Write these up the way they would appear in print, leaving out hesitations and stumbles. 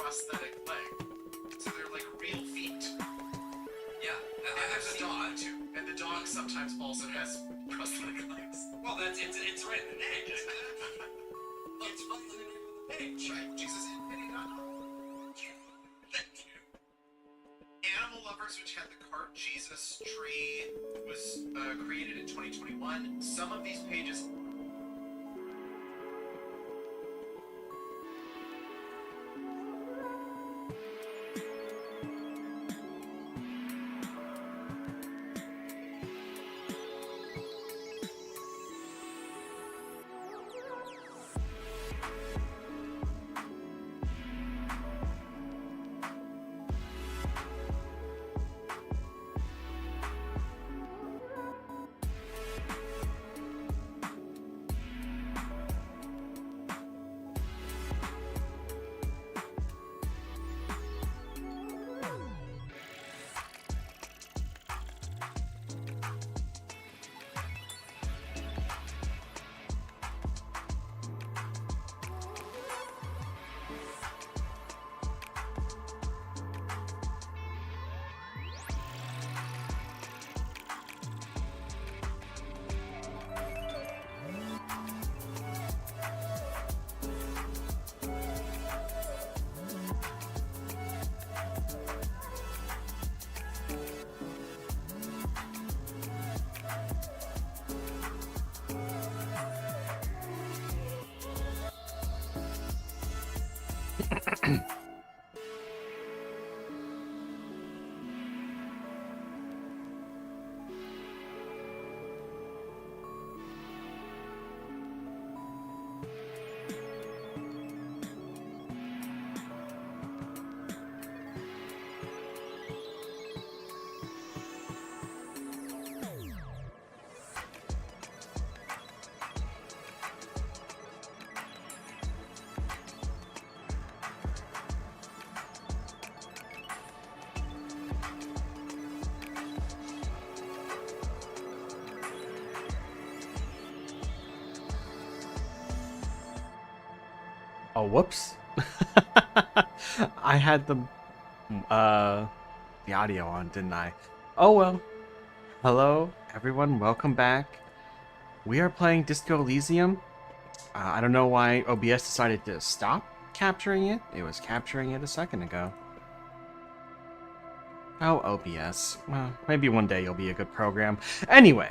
prosthetic leg. So they're like real feet. Yeah, And there's a dog too. And the dog sometimes also has prosthetic legs. Well, it's right in the name. It's right in the name of the page. Right, Jesus and Penny not. Thank you. Animal Lovers, which had the cart Jesus tree, was created in 2021. Some of these pages. Oh, whoops. I had the audio on, didn't I? Oh well. Hello, everyone. Welcome back. We are playing Disco Elysium. I don't know why OBS decided to stop capturing it. It was capturing it a second ago. Oh, OBS. Well, maybe one day you'll be a good program. Anyway.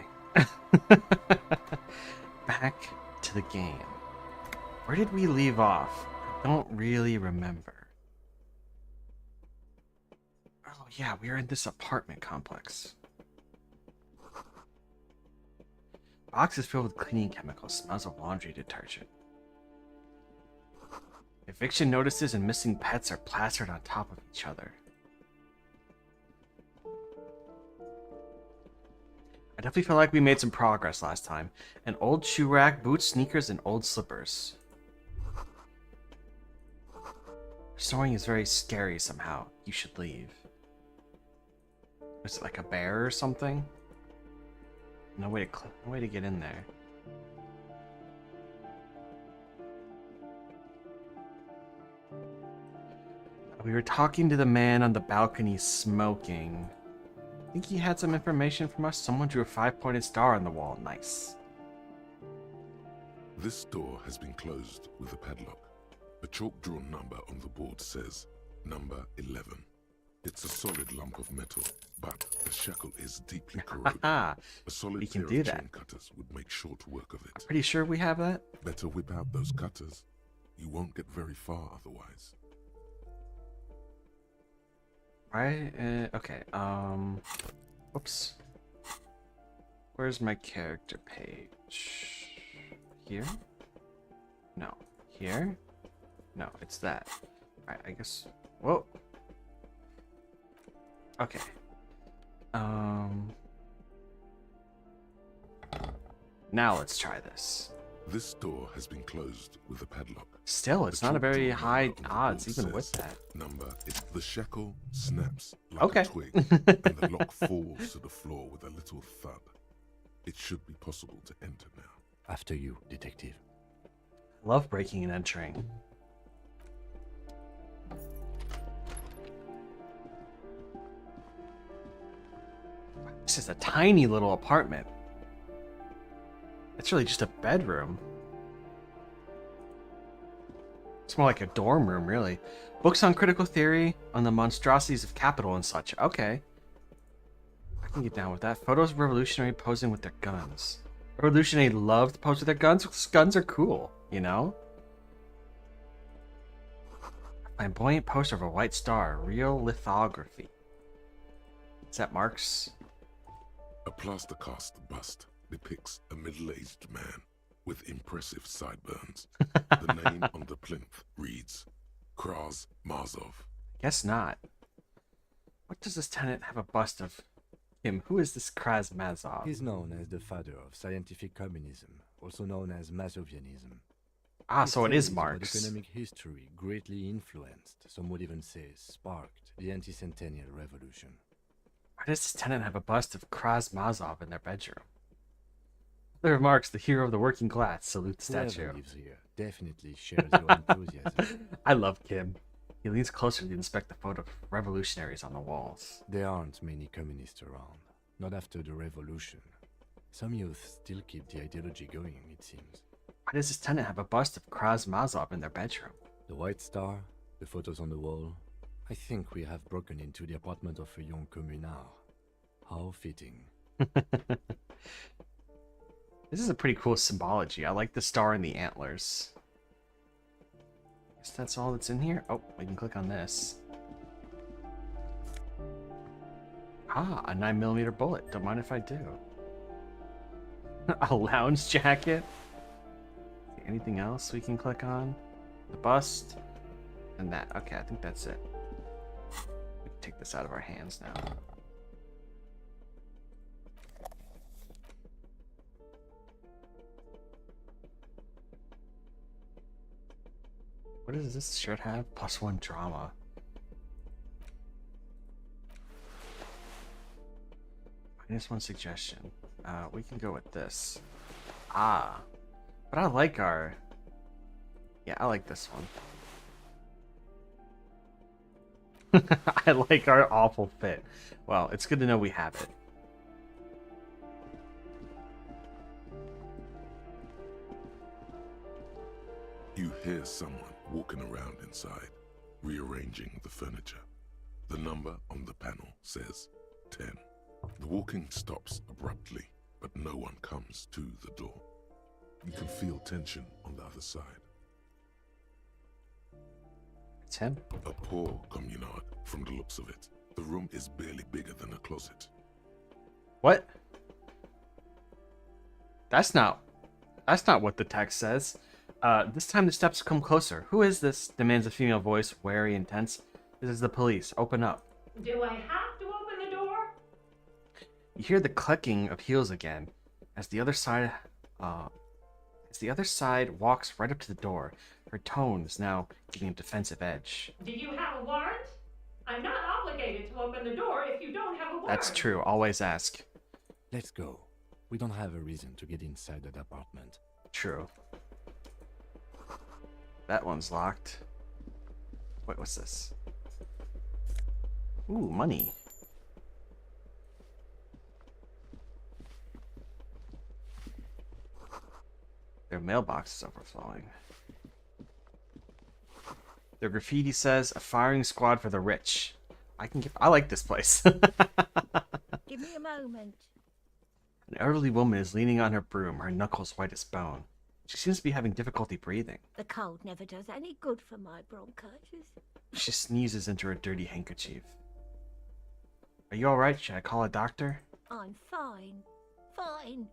Back to the game. Where did we leave off? I don't really remember. Oh yeah, we are in this apartment complex. Box is filled with cleaning chemicals. Smells of laundry detergent. Eviction notices and missing pets are plastered on top of each other. I definitely feel like we made some progress last time. An old shoe rack, boots, sneakers, and old slippers. Snoring is very scary somehow. You should leave. Is it like a bear or something? No way to get in there. We were talking to the man on the balcony smoking. I think he had some information from us. Someone drew a 5-pointed star on the wall. Nice. This door has been closed with a padlock. A chalk-drawn number on the board says number 11. It's a solid lump of metal, but the shackle is deeply corroded. A solid We can pair do of that. chain cutters would make short work of it. Pretty sure we have that. Better whip out those cutters. You won't get very far otherwise. Right? Okay. Whoops. Where's my character page? Here? No. Here? No, it's that. Alright, I guess. Whoa. Okay. Now let's try this. This door has been closed with a padlock. Still, it's The not a very chalk-drawn high number on the odds board even with says that. Number is the shackle snaps like Okay. a twig, and the lock falls to the floor with a little thud. It should be possible to enter now. After you, detective. Love breaking and entering. just a tiny little apartment. It's really just a bedroom. It's more like a dorm room, really. Books on critical theory, on the monstrosities of capital and such. Okay. I can get down with that. Photos of revolutionary posing with their guns. Revolutionary love to pose with their guns. Guns are cool, you know? Flamboyant poster of a white star. Real lithography. Is that Mark's? A plaster cast bust depicts a middle-aged man with impressive sideburns. The name on the plinth reads Kraz Marzov. Guess not. What does this tenant have a bust of him? Who is this Kraz Mazov? He's known as the father of scientific communism, also known as Mazovianism. Ah, His so it is theories about Marx. economic history greatly influenced, some would even say sparked, the anti-centennial revolution. Why does this tenant have a bust of Kraz Mazov in their bedroom? The remarks, the hero of the working class, salute the Whoever statue. lives here definitely shares your enthusiasm. I love Kim. He leans closer to inspect the photo of revolutionaries on the walls. There aren't many communists around, not after the revolution. Some youth still keep the ideology going, it seems. Why does this tenant have a bust of Kraz Mazov in their bedroom? The White Star, the photos on the wall. I think we have broken into the apartment of a young communard. How fitting. This is a pretty cool symbology. I like the star and the antlers. Guess that's all that's in here. Oh, we can click on this. Ah, a 9mm bullet. Don't mind if I do. A lounge jacket. Anything else we can click on? The bust. And that. Okay, I think that's it. We can take this out of our hands now. What does this shirt have? +1 drama. -1 suggestion. We can go with this. Ah. But I like our... Yeah, I like this one. I like our awful fit. Well, it's good to know we have it. You hear someone walking around inside, rearranging the furniture. The number on the panel says 10. The walking stops abruptly, but no one comes to the door. You can feel tension on the other side. It's him. A poor communard from the looks of it. The room is barely bigger than a closet. What? That's not what the text says. This time the steps come closer. Who is this? Demands a female voice, wary and tense. This is the police. Open up. Do I have to open the door? You hear the clicking of heels again as the other side walks right up to the door. Her tone is now giving a defensive edge. Do you have a warrant? I'm not obligated to open the door if you don't have a warrant. That's true. Always ask. Let's go. We don't have a reason to get inside that apartment. True. That one's locked. Wait, what's this? Ooh, money. Their mailbox is overflowing. Their graffiti says, "A firing squad for the rich." I like this place. Give me a moment. An elderly woman is leaning on her broom, her knuckles white as bone. She seems to be having difficulty breathing. The cold never does any good for my bronchitis. She sneezes into her dirty handkerchief. Are you alright? Should I call a doctor? I'm fine. Fine.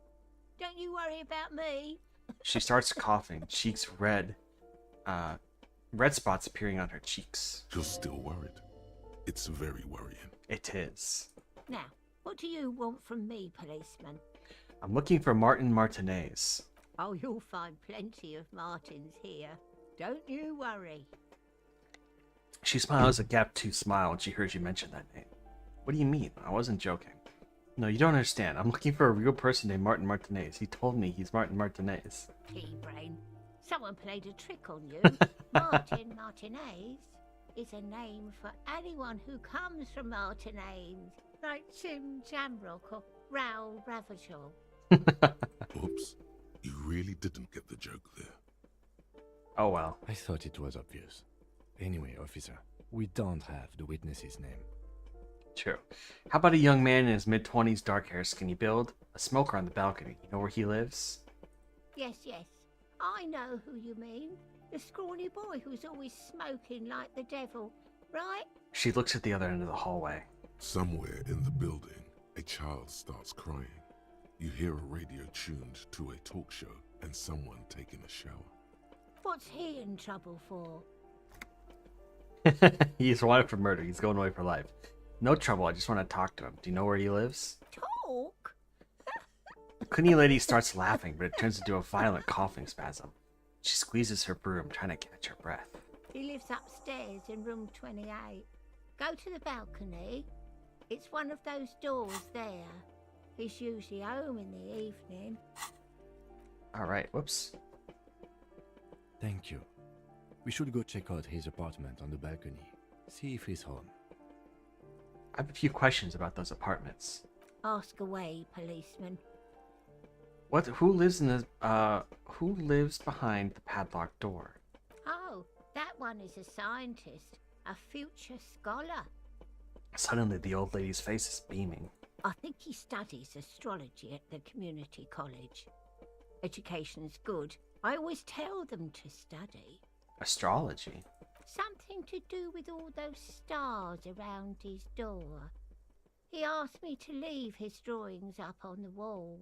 Don't you worry about me. She starts coughing, cheeks red. Red spots appearing on her cheeks. You're still worried. It's very worrying. It is. Now, what do you want from me, policeman? I'm looking for Martin Martinez. Oh, you'll find plenty of Martins here. Don't you worry. She smiles a gap-toothed smile when she hears you mention that name. What do you mean? I wasn't joking. No, you don't understand. I'm looking for a real person named Martin Martinez. He told me he's Martin Martinez. Pea-brain. Someone played a trick on you. Martin Martinez is a name for anyone who comes from Martinez, like Tim Jamrock or Raoul Ravachol. Oops, you really didn't get the joke there. Oh well. I thought it was obvious. Anyway, officer, we don't have the witness's name. True. How about a young man in his mid-20s, dark hair, skinny build, a smoker on the balcony? You know where he lives? Yes, yes. I know who you mean. The scrawny boy who's always smoking like the devil, right? She looks at the other end of the hallway. Somewhere in the building, a child starts crying. You hear a radio tuned to a talk show and someone taking a shower. What's he in trouble for? He's wanted for murder. He's going away for life. No trouble. I just want to talk to him. Do you know where he lives? Talk? The cleaning lady starts laughing, but it turns into a violent coughing spasm. She squeezes her broom, trying to catch her breath. He lives upstairs in room 28. Go to the balcony. It's one of those doors there. He's usually home in the evening. Alright, whoops. Thank you. We should go check out his apartment on the balcony. See if he's home. I have a few questions about those apartments. Ask away, policeman. Who lives in the, who lives behind the padlocked door? Oh, that one is a scientist. A future scholar. Suddenly, the old lady's face is beaming. I think he studies astrology at the community college. Education's good. I always tell them to study. Astrology? Something to do with all those stars around his door. He asked me to leave his drawings up on the wall.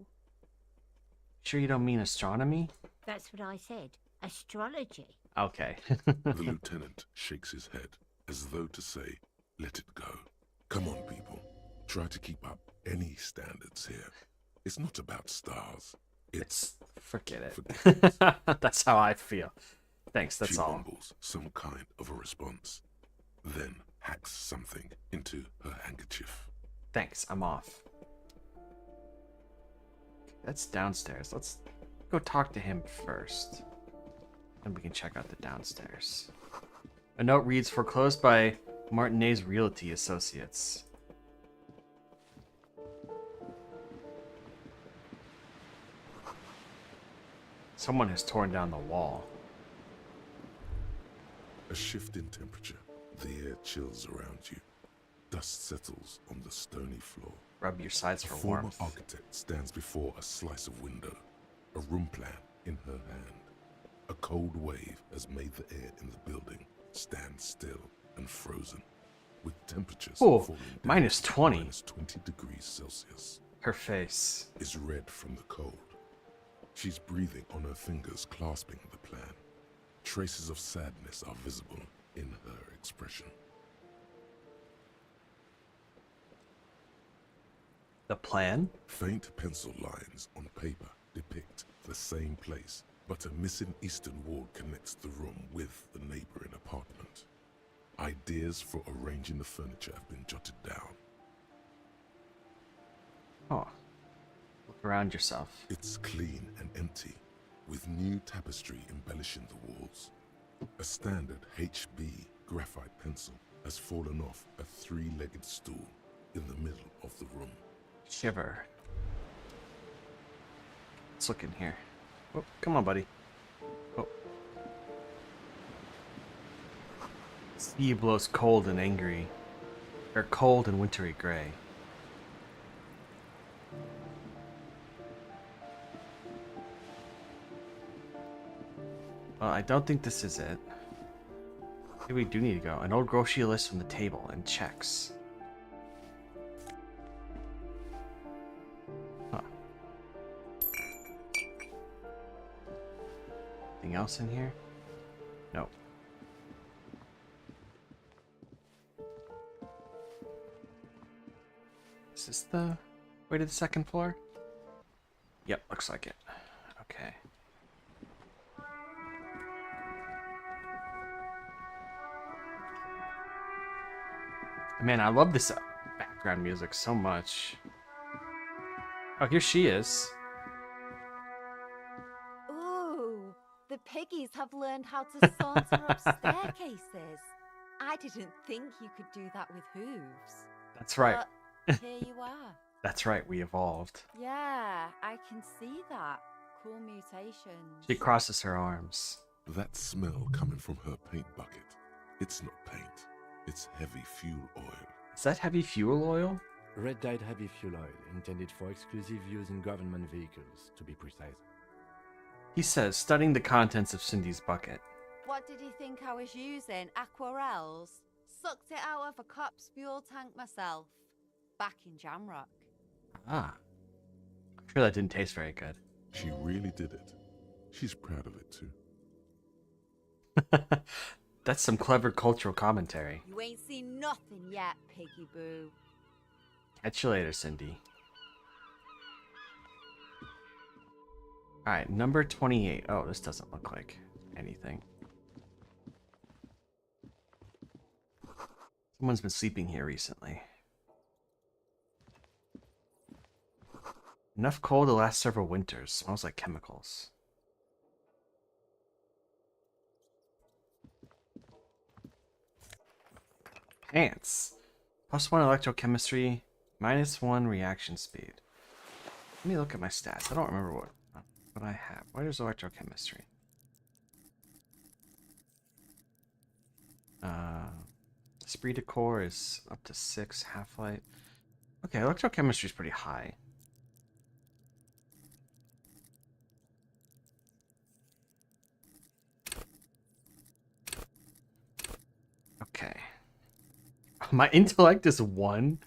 Sure you don't mean astronomy? That's what I said. Astrology. Okay. The lieutenant shakes his head as though to say, let it go. Come on, people. Try to keep up any standards here. It's not about stars. It's... Forget it. Forget it. That's how I feel. Thanks, that's She all. mumbles some kind of a response, then hacks something into her handkerchief. Thanks, I'm off. That's downstairs. Let's go talk to him first. Then we can check out the downstairs. A note reads, foreclosed by Martinez Realty Associates. Someone has torn down the wall. A shift in temperature. The air chills around you. Dust settles on the stony floor. Rub your sides A for former warmth. architect stands before a slice of window, a room plan in her hand. A cold wave has made the air in the building stand still and frozen, with temperatures Oh, falling down minus to 20. minus 20 degrees Celsius. Her face. Is red from the cold. She's breathing on her fingers, clasping the plan. Traces of sadness are visible in her expression. The plan? Faint pencil lines on paper depict the same place, but a missing eastern wall connects the room with the neighboring apartment. Ideas for arranging the furniture have been jotted down. Oh. Look around yourself. It's clean and empty, with new tapestry embellishing the walls. A standard HB graphite pencil has fallen off a three-legged stool in the middle of the room. Shiver. Let's look in here. Oh, come on, buddy. Oh. Sea blows cold and angry. Or cold and wintry gray. Well, I don't think this is it. Maybe we do need to go. An old grocery list from the table and checks. Huh. Anything else in here? No. Is this the way to the second floor? Yep, looks like it. Okay. Man, I love this background music so much. Oh, here she is. Ooh, the piggies have learned how to saunter up staircases. I didn't think you could do that with hooves. That's right. But here you are. That's right, we evolved. Yeah, I can see that. Cool mutations. She crosses her arms. That smell coming from her paint bucket. It's not paint. It's heavy fuel oil. Is that heavy fuel oil? Red dyed heavy fuel oil, intended for exclusive use in government vehicles, to be precise. He says, studying the contents of Cindy's bucket. What did he think I was using? Aquarels? Sucked it out of a cop's fuel tank myself. Back in Jamrock. Ah. I'm sure that didn't taste very good. She really did it. She's proud of it too. That's some clever cultural commentary. You ain't seen nothing yet, piggy boo. Catch you later, Cindy. Alright, number 28. Oh, this doesn't look like anything. Someone's been sleeping here recently. Enough coal to last several winters. Smells like chemicals. Pants. +1 electrochemistry, -1 reaction speed. Let me look at my stats. I don't remember what I have. Where's electrochemistry? Esprit de Corps is up to 6, half-life. Okay, electrochemistry is pretty high. Okay. My intellect is 1.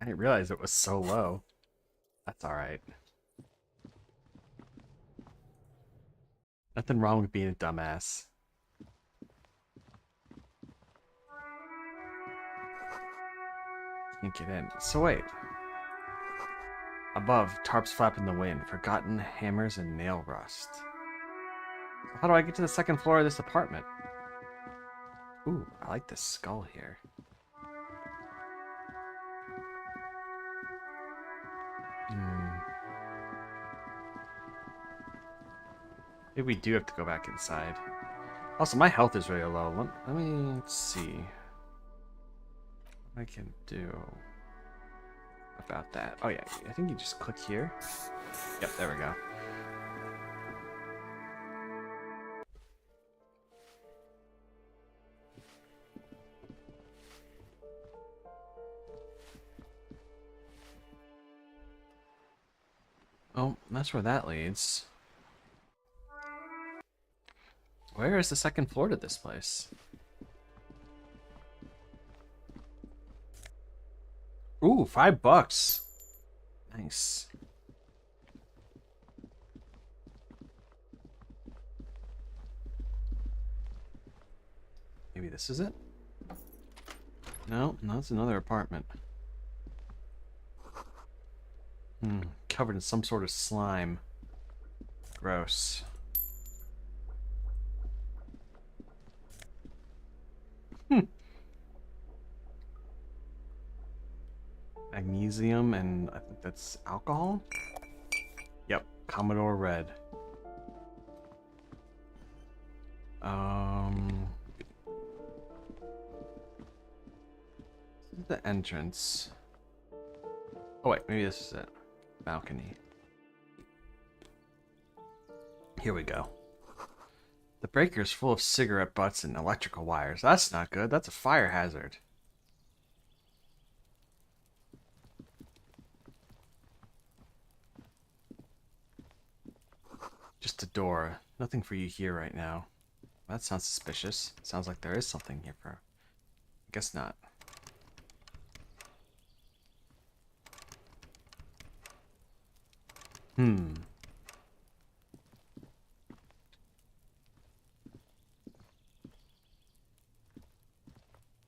I didn't realize it was so low. That's alright. Nothing wrong with being a dumbass. Can't get in. So wait. Above, tarps flap in the wind. Forgotten hammers and nail rust. How do I get to the second floor of this apartment? Ooh, I like this skull here. Maybe we do have to go back inside. Also, my health is really low. Let's see what I can do about that. Oh yeah, I think you just click here. Yep, there we go. Oh, that's where that leads. Where is the second floor to this place? Ooh, $5. Nice. Maybe this is it? No, that's another apartment. Covered in some sort of slime. Gross. Magnesium and I think that's alcohol? Yep, Commodore Red. This is the entrance. Oh wait, maybe this is it. Balcony. Here we go. The breaker's full of cigarette butts and electrical wires. That's not good. That's a fire hazard. Just a door. Nothing for you here right now. That sounds suspicious. Sounds like there is something here for... I guess not.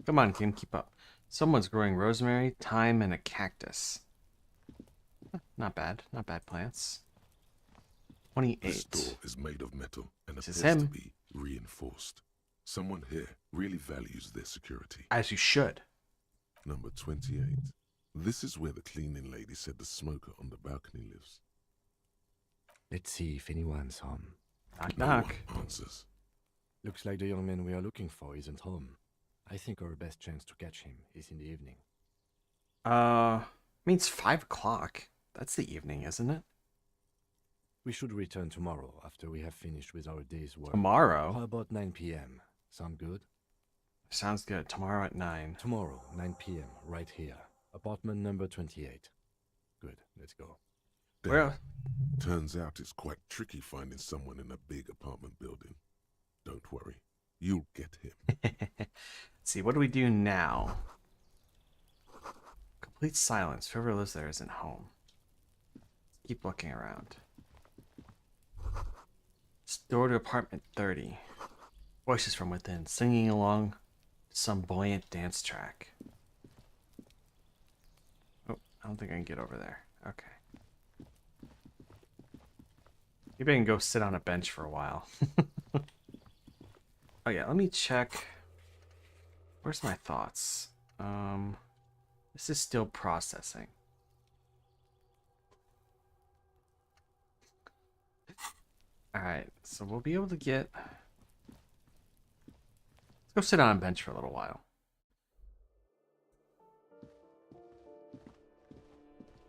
Come on, team, keep up. Someone's growing rosemary, thyme, and a cactus. Not bad. Not bad plants. 28. This door is made of metal and This appears is him. to be reinforced. Someone here really values their security. As you should. Number 28. This is where the cleaning lady said the smoker on the balcony lives. Let's see if anyone's home. Knock, No knock. one answers. Looks like the young man we are looking for isn't home. I think our best chance to catch him is in the evening. Means 5 o'clock. That's the evening, isn't it? We should return tomorrow after we have finished with our day's work. Tomorrow? How about 9 p.m.? Sound good? Sounds good. Tomorrow at 9. Tomorrow, 9 p.m., right here. Apartment number 28. Good, let's go. Damn. Well, Turns out it's quite tricky finding someone in a big apartment building. Don't worry, you'll get him. let's see, what do we do now? Complete silence. Whoever lives there isn't home. Keep looking around. Door to apartment 30. Voices from within, singing along to some buoyant dance track. Oh, I don't think I can get over there. Okay. Maybe I can go sit on a bench for a while. Oh yeah, let me check. Where's my thoughts? This is still processing. Alright, so we'll be able to get... Let's go sit on a bench for a little while.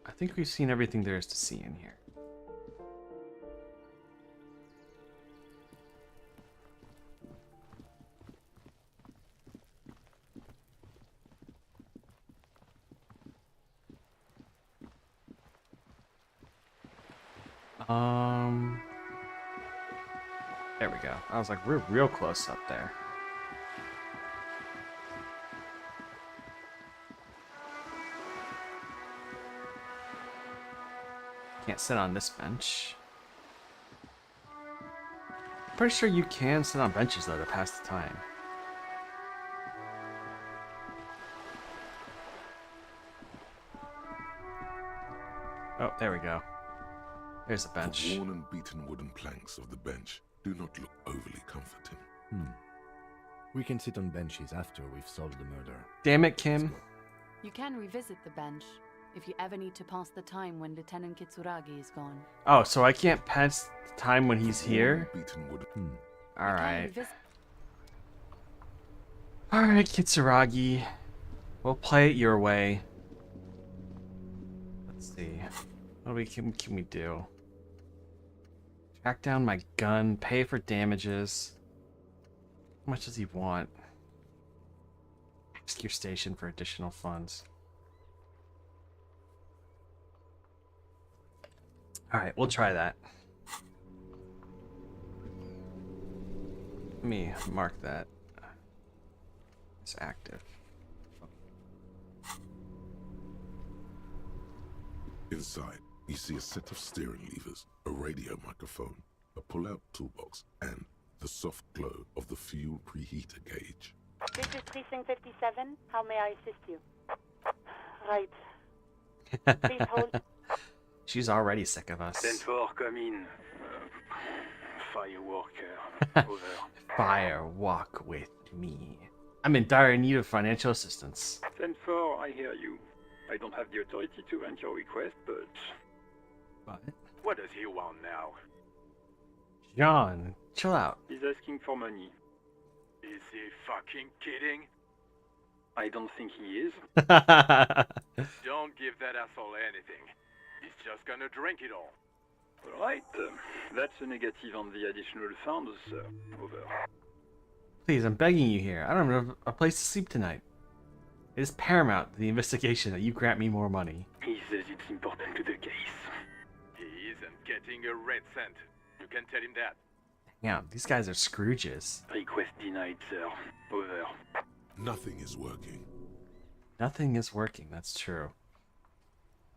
I think we've seen everything there is to see in here. There we go. I was like, we're real close up there. Can't sit on this bench. Pretty sure you can sit on benches though to pass the time. Oh, there we go. There's a bench. The worn and beaten wooden planks of the bench do not look overly comforting. We can sit on benches after we've solved the murder. Damn it, Kim. You can revisit the bench if you ever need to pass the time when Lieutenant Kitsuragi is gone. Oh, so I can't pass the time when he's here? Worn and beaten wooden. Alright. You can Alright, Kitsuragi. We'll play it your way. Let's see. What can we do? Track down my gun, pay for damages. How much does he want? Ask your station for additional funds. Alright, we'll try that. Let me mark that. It's active. Inside, you see a set of steering levers, a radio microphone, a pull-out toolbox, and the soft glow of the fuel preheater gauge. This is Precinct 57. How may I assist you? Right. Please hold. She's already sick of us. 10-4, come in. Firework, over. Fire, walk with me. I'm in dire need of financial assistance. 10-4, I hear you. I don't have the authority to grant your request, but... What? What does he want now? John, chill out. He's asking for money. Is he fucking kidding? I don't think he is. Don't give that asshole anything. He's just gonna drink it all. Alright, that's a negative on the additional funds, over. Please, I'm begging you here. I don't have a place to sleep tonight. It is paramount to the investigation that you grant me more money. He says it's important to the case. He isn't getting a red cent. You can tell him that. Damn, these guys are Scrooges. Request denied, sir. Over. Nothing is working. Nothing is working, that's true.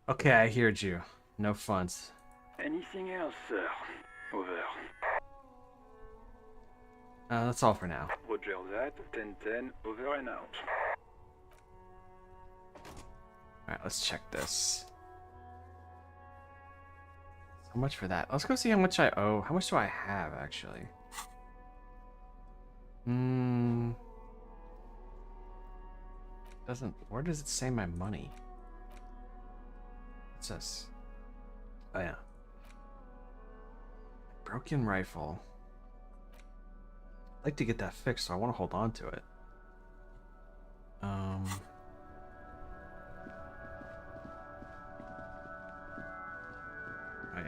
Okay, I heard you. No funds. Anything else, sir? Over. That's all for now. Roger that. 10-10, over and out. Alright, let's check this. So much for that. Let's go see how much I owe. How much do I have, actually? Where does it say my money? What's this? Oh, yeah. Broken rifle. I'd like to get that fixed, so I want to hold on to it.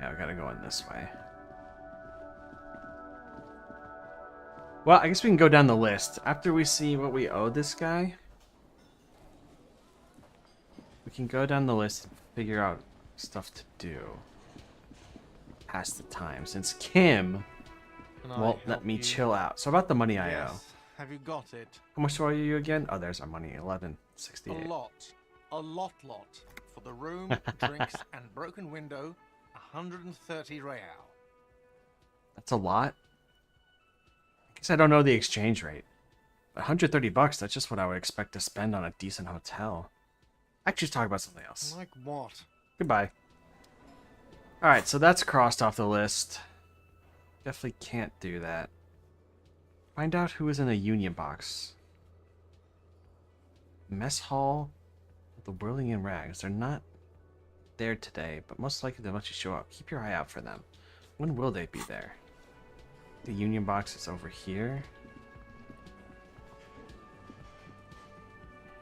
Yeah, I gotta go in this way. Well, I guess we can go down the list. After we see what we owe this guy, we can go down the list and figure out stuff to do. Pass the time, since Kim won't let me chill out. So about the money I owe. Have you got it? How much do I owe you again? Oh, there's our money, 1168. A lot. For the room, drinks, and broken window, 130 real. That's a lot. I guess I don't know the exchange rate. 130 bucks, that's just what I would expect to spend on a decent hotel. Actually, let's talk about something else. Like what? Goodbye. Alright, so that's crossed off the list. Definitely can't do that. Find out who is in the union box. Mess hall. The whirling in rags. They're not there today, but most likely they'll let you show up. Keep your eye out for them. When will they be there? The union box is over here.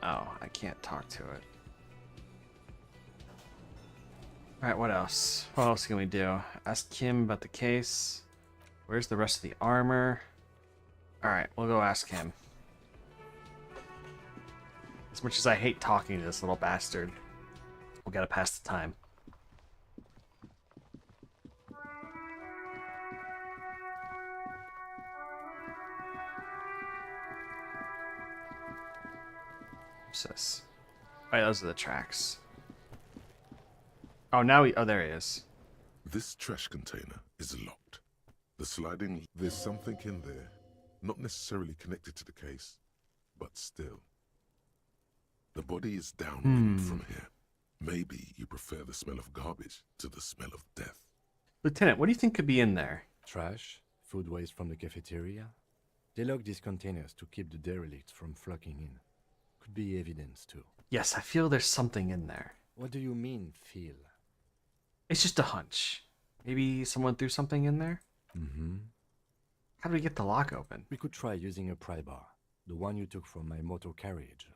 Oh, I can't talk to it. Alright, what else? What else can we do? Ask Kim about the case. Where's the rest of the armor? Alright, we'll go ask him. As much as I hate talking to this little bastard, we gotta pass the time. What's this? Alright, those are the tracks. Oh, now oh, there he is. This trash container is locked. The sliding, there's something in there. Not necessarily connected to the case, but still. The body is downwind from here. Maybe you prefer the smell of garbage to the smell of death. Lieutenant, what do you think could be in there? Trash, food waste from the cafeteria. They lock these containers to keep the derelicts from flocking in. Could be evidence too. Yes, I feel there's something in there. What do you mean, feel? It's just a hunch. Maybe someone threw something in there? Mm-hmm. How do we get the lock open? We could try using a pry bar. The one you took from my motor carriage,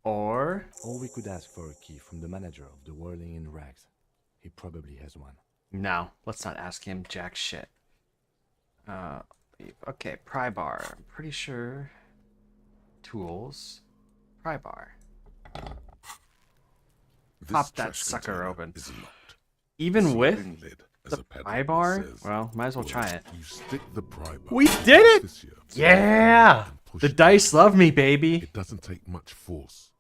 or we could ask for a key from the manager of the Whirling in Rags. He probably has one. No, let's not ask him jack shit. Okay, pry bar. I'm pretty sure. Tools. Pry bar. Pop that sucker open. Even with the pry bar? Well, might as well try it. You stick the pry bar. We did it! Yeah! The dice love me, baby. It doesn't take much force.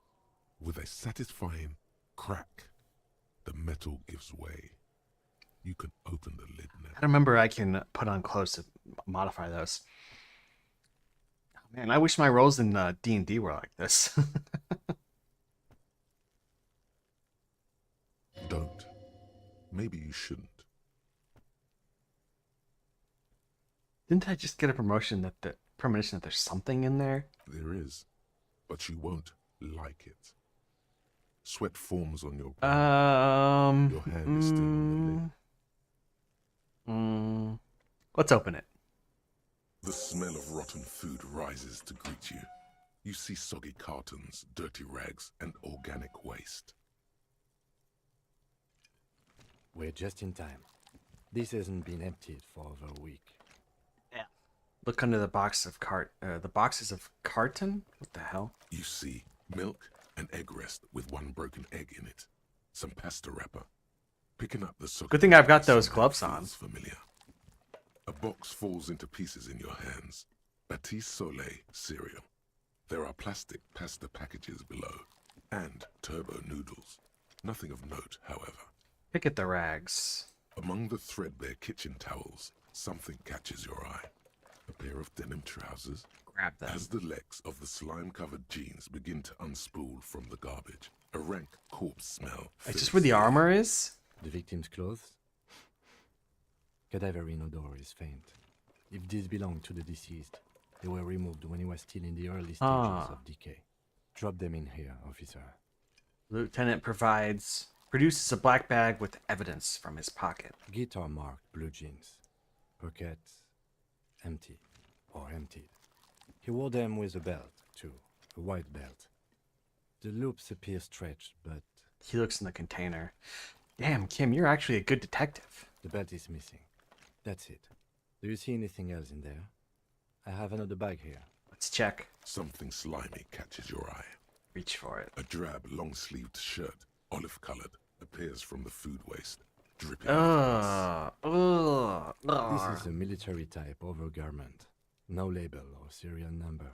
With a satisfying crack, the metal gives way. You can open the lid now. I remember I can put on clothes to modify those. Man, I wish my rolls in D&D were like this. Don't. Maybe you shouldn't. Didn't I just get a premonition that there's something in there? There is, but you won't like it. Sweat forms on your palm. Your hand is still on the lid. Let's open it. The smell of rotten food rises to greet you. You see soggy cartons, dirty rags, and organic waste. We're just in time. This hasn't been emptied for over a week. Yeah. Look under the boxes of carton? What the hell? You see milk and egg rest with one broken egg in it. Some pasta wrapper. Picking up the soggy. Good thing I've got those gloves on. Familiar. A box falls into pieces in your hands. Batiste Soleil cereal. There are plastic pasta packages below. And turbo noodles. Nothing of note, however. Pick at the rags. Among the threadbare kitchen towels, something catches your eye. A pair of denim trousers. Grab them. As the legs of the slime-covered jeans begin to unspool from the garbage, a rank corpse smell. Is this where the armor is? The victim's clothes? Cadaverine odor is faint. If these belong to the deceased, they were removed when he was still in the early stages of decay. Drop them in here, officer. Lieutenant produces a black bag with evidence from his pocket. Guitar marked blue jeans. Pockets empty or emptied. He wore them with a belt, too. A white belt. The loops appear stretched, but... He looks in the container. Damn, Kim, you're actually a good detective. The belt is missing. That's it. Do you see anything else in there? I have another bag here. Let's check. Something slimy catches your eye. Reach for it. A drab, long-sleeved shirt, olive-colored, appears from the food waste, dripping with grease. This is a military-type overgarment. No label or serial number.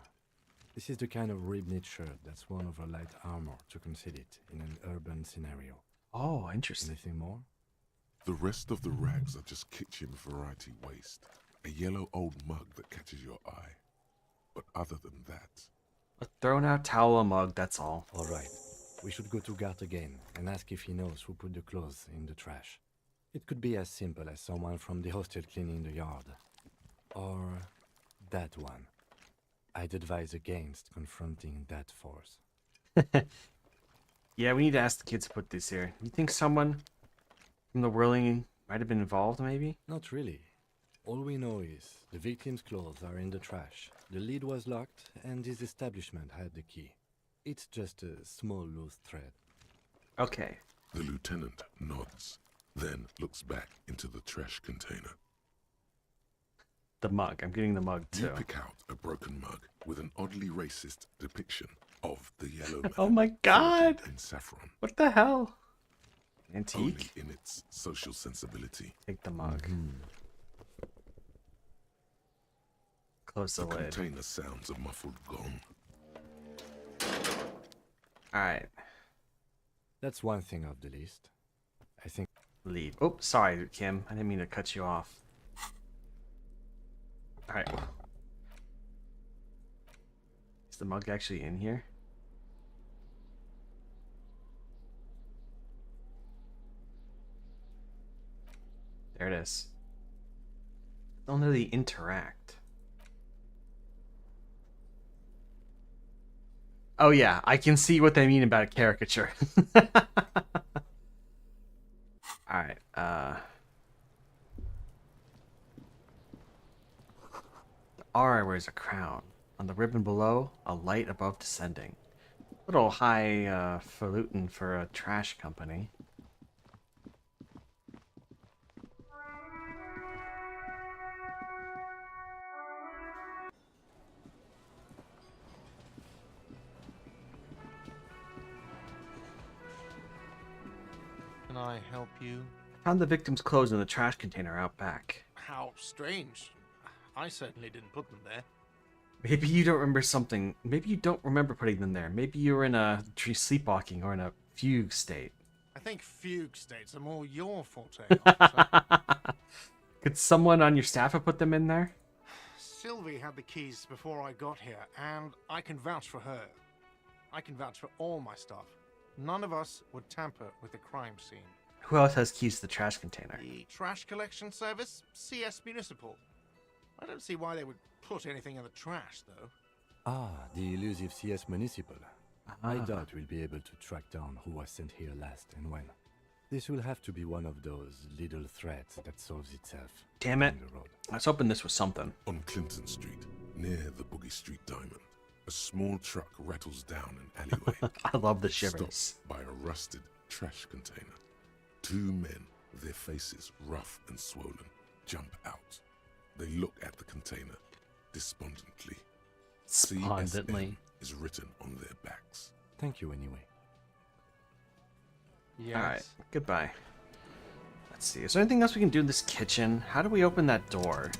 This is the kind of rib-knit shirt that's worn over light armor to conceal it in an urban scenario. Oh, interesting. Anything more? The rest of the rags are just kitchen variety waste. A yellow old mug that catches your eye. But other than that... A thrown-out towel, a mug, that's all. All right. We should go to Gart again and ask if he knows who put the clothes in the trash. It could be as simple as someone from the hostel cleaning the yard. Or that one. I'd advise against confronting that force. Yeah, we need to ask the kids to put this here. You think someone from the whirling might have been involved, maybe? Not really. All we know is the victim's clothes are in the trash. The lid was locked, and his establishment had the key. It's just a small loose thread. Okay. The lieutenant nods, then looks back into the trash container. The mug. I'm getting the mug, too. You pick out a broken mug with an oddly racist depiction of the yellow man. Oh my god! In saffron. What the hell? Antique? Only in its social sensibility. Take the mug. Close the lid. Container sounds a muffled gong. Alright. That's one thing off the list. I think... Leave. Oh, sorry, Kim. I didn't mean to cut you off. Alright. Is the mug actually in here? There it is. Only they interact. Oh yeah, I can see what they mean about a caricature. Alright, the R wears a crown. On the ribbon below, a light above descending. Little high falutin for a trash company. Can I help you? Found the victim's clothes in the trash container out back. How strange. I certainly didn't put them there. Maybe you don't remember something. Maybe you don't remember putting them there. Maybe you were in a sleepwalking or in a fugue state. I think fugue states are more your forte, officer. Could someone on your staff have put them in there? Sylvie had the keys before I got here, and I can vouch for her. I can vouch for all my staff. None of us would tamper with the crime scene. Who else has keys to the trash container? The trash collection service? CS Municipal. I don't see why they would put anything in the trash, though. Ah, the elusive CS Municipal. I doubt we'll be able to track down who was sent here last and when. This will have to be one of those little threads that solves itself. Damn it. down the road. I was hoping this was something. On Clinton Street, near the Boogie Street Diamond, a small truck rattles down an alleyway. I love the shivers. Stopped by a rusted trash container. Two men, their faces rough and swollen, jump out. They look at the container despondently. Despondently. CSM is written on their backs. Thank you anyway. Yes. Alright, goodbye. Let's see, is there anything else we can do in this kitchen? How do we open that door?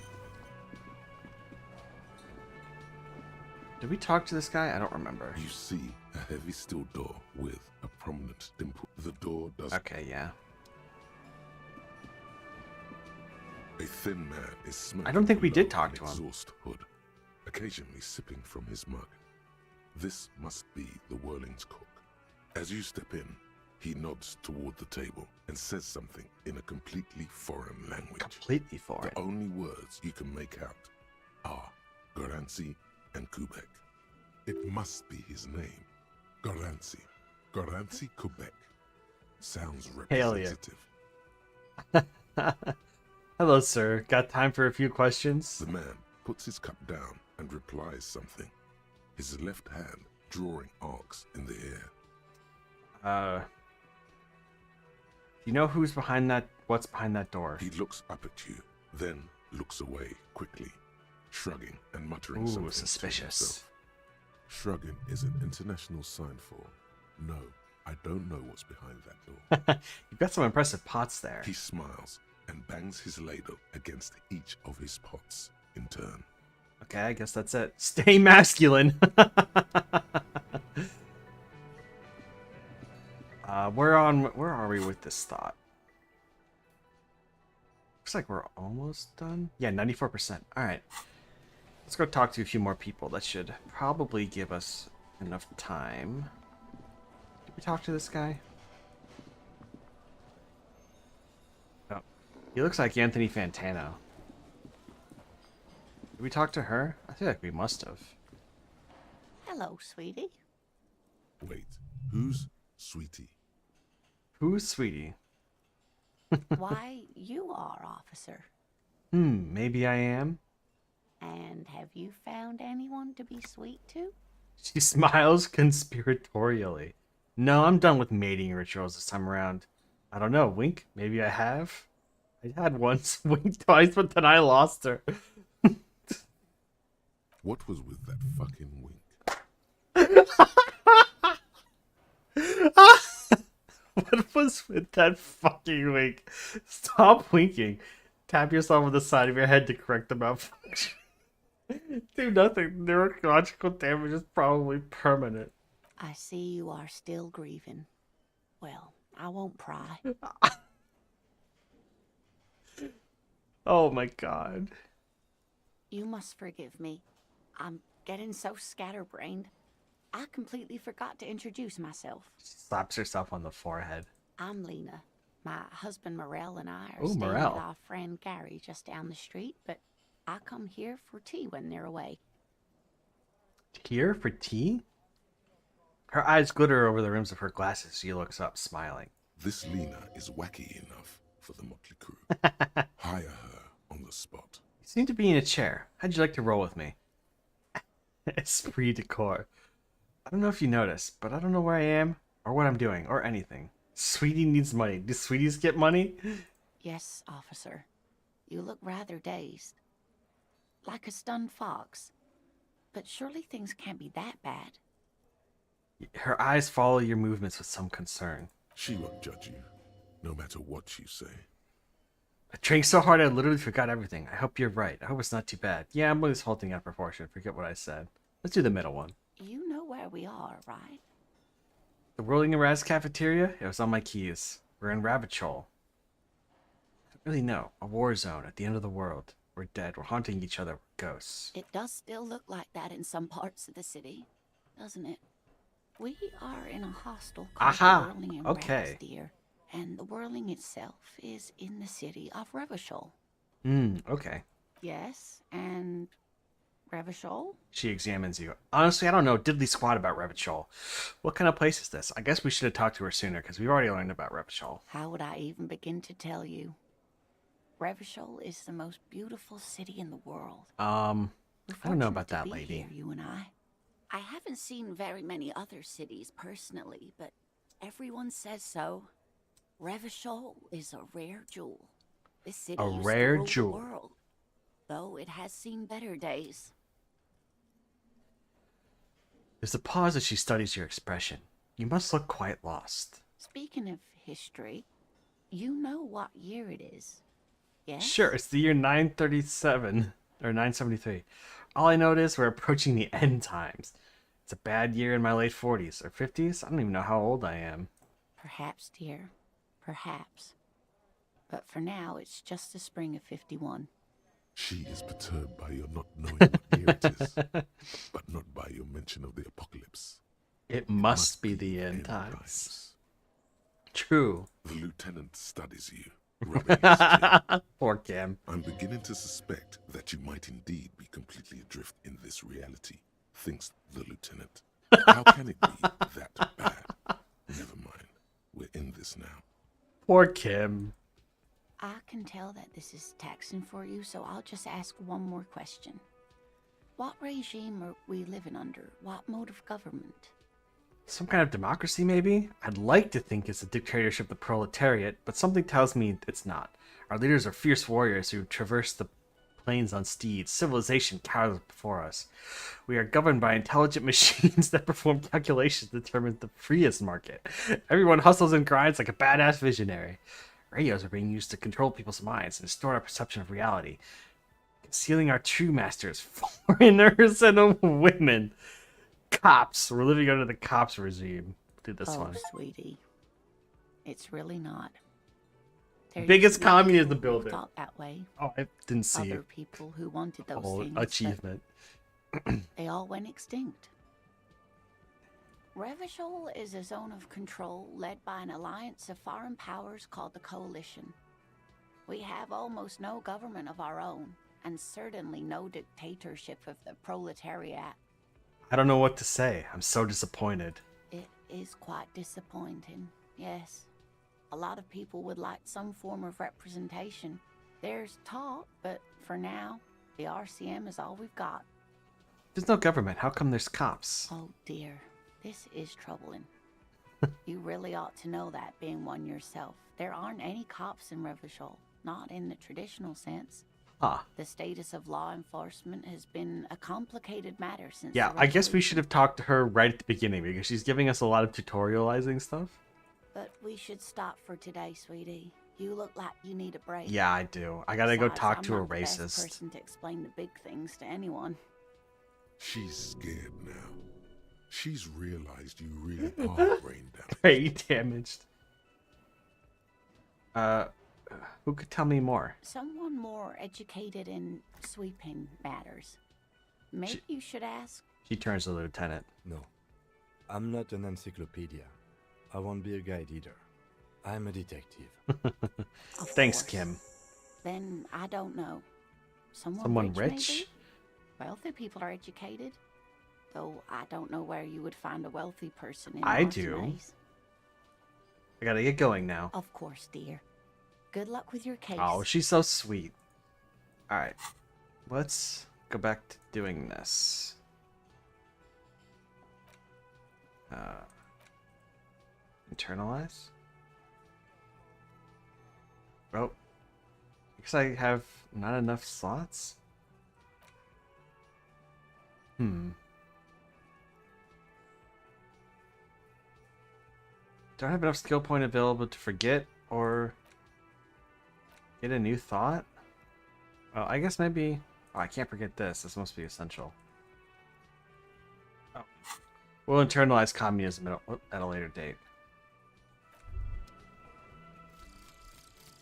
Did we talk to this guy? I don't remember. You see a heavy steel door with a prominent dimple. The door does. Okay, yeah. A thin man is smoking. I don't think we below did talk an to him. exhaust hood, occasionally sipping from his mug. This must be the Whirling's cook. As you step in, he nods toward the table and says something in a completely foreign language. Completely foreign. The only words you can make out are Garancy and Quebec. It must be his name. Garancy. Garancy Quebec. Sounds Hail ya. representative. Hello, sir. Got time for a few questions? The man puts his cup down and replies something, his left hand drawing arcs in the air. You know who's behind that? What's behind that door? He looks up at you, then looks away quickly, shrugging and muttering Ooh, something suspicious. to himself. Shrugging is an international sign for, no, I don't know what's behind that door. You've got some impressive pots there. He smiles and bangs his ladle against each of his pots in turn. Okay, I guess that's it. Stay masculine. Where are we with this thought? Looks like we're almost done. Yeah, 94%. All right. Let's go talk to a few more people. That should probably give us enough time. Did we talk to this guy? Oh, he looks like Anthony Fantano. Did we talk to her? I feel like we must have. Hello, sweetie. Wait, who's Sweetie? Who's Sweetie? Why, you are, officer. Maybe I am. And have you found anyone to be sweet to? She smiles conspiratorially. No, I'm done with mating rituals this time around. I don't know, wink? Maybe I have? I had once, winked twice, but then I lost her. What was with that fucking wink? What was with that fucking wink? Stop winking. Tap yourself on the side of your head to correct the malfunction. Do nothing. Neurological damage is probably permanent. I see you are still grieving. Well, I won't pry. Oh my god. You must forgive me. I'm getting so scatterbrained. I completely forgot to introduce myself. She slaps herself on the forehead. I'm Lena. My husband Morel and I are Ooh, staying Morel. with our friend Gary just down the street, but I come here for tea when they're away. Here for tea? Her eyes glitter over the rims of her glasses. She looks up, smiling. This Lena is wacky enough for the motley crew. Hire her on the spot. You seem to be in a chair. How'd you like to roll with me? Esprit de corps. I don't know if you noticed, but I don't know where I am, or what I'm doing, or anything. Sweetie needs money. Do sweeties get money? Yes, officer. You look rather dazed. Like a stunned fox. But surely things can't be that bad. Her eyes follow your movements with some concern. She won't judge you, no matter what you say. I drank so hard I literally forgot everything. I hope you're right. I hope it's not too bad. Yeah, I'm always holding out proportion. Forget what I said. Let's do the middle one. You know where we are, right? The Whirling and Raz cafeteria? It was on my keys. We're in Rabbit Hole. I don't really know. A war zone at the end of the world. We're dead. We're haunting each other with ghosts. It does still look like that in some parts of the city, doesn't it? We are in a hostel called Aha! the Whirling and Okay. Raz, dear. And the Whirling itself is in the city of Revachol. Okay. Yes, and Revachol? She examines you. Honestly, I don't know diddly squat about Revachol. What kind of place is this? I guess we should have talked to her sooner, because we've already learned about Revachol. How would I even begin to tell you? Revachol is the most beautiful city in the world. I don't know about Fortunate to that be lady. here, you and I. I haven't seen very many other cities personally, but everyone says so. Revachol is a rare jewel. This city A used rare to rule jewel. the world, though it has seen better days. There's a pause as she studies your expression. You must look quite lost. Speaking of history, you know what year it is, yes? Sure, it's the year 937, or 973. All I know is we're approaching the end times. It's a bad year in my late 40s, or 50s? I don't even know how old I am. Perhaps, dear. Perhaps. But for now, it's just the spring of 51. She is perturbed by your not knowing what year it is, but not by your mention of the apocalypse. It must be the end times. True. The lieutenant studies you, rubbing his chin. Poor Kim. I'm beginning to suspect that you might indeed be completely adrift in this reality, thinks the lieutenant. How can it be that bad? Never mind. We're in this now. Poor Kim. I can tell that this is taxing for you, so I'll just ask one more question. What regime are we living under? What mode of government? Some kind of democracy, maybe? I'd like to think it's a dictatorship of the proletariat, but something tells me it's not. Our leaders are fierce warriors who traverse the plains on steeds. Civilization cowers before us. We are governed by intelligent machines that perform calculations to determine the freest market. Everyone hustles and grinds like a badass visionary. Radios are being used to control people's minds and distort our perception of reality. Concealing our true masters, foreigners and women. Cops. We're living under the cops regime. Do this one. Sweetie. It's really not. There Biggest used to be communism people who builder. thought that way. Oh, I didn't see Other people who wanted those whole things. but achievement. They all went extinct. Revachol is a zone of control led by an alliance of foreign powers called the Coalition. We have almost no government of our own, and certainly no dictatorship of the proletariat. I don't know what to say. I'm so disappointed. It is quite disappointing, yes. A lot of people would like some form of representation. There's talk, but for now, the RCM is all we've got. There's no government. How come there's cops? Oh dear, this is troubling. You really ought to know that, being one yourself. There aren't any cops in Revachol, not in the traditional sense. Ah. The status of law enforcement has been a complicated matter since. Yeah, the I guess we revolution. should have talked to her right at the beginning because she's giving us a lot of tutorializing stuff. But we should stop for today, sweetie. You look like you need a break. Yeah, I do. I gotta go Besides, talk I'm to a not the best racist. person to explain the big things to anyone. She's scared now. She's realized you really are brain damaged. Brain damaged. Who could tell me more? Someone more educated in sweeping matters. Maybe you should ask. She turns to the lieutenant. No, I'm not an encyclopedia. I won't be a guide either. I'm a detective. Thanks, course. Kim. Then I don't know. Someone rich? rich? Maybe? Wealthy people are educated. Though I don't know where you would find a wealthy person in I do. Martinez. I gotta get going now. Of course, dear. Good luck with your case. Oh, she's so sweet. Alright. Let's go back to doing this. Internalize? Oh. I guess I have not enough slots? Do I have enough skill point available to forget or get a new thought? Well, I guess maybe... Oh, I can't forget this. This must be essential. Oh. We'll internalize communism at a later date.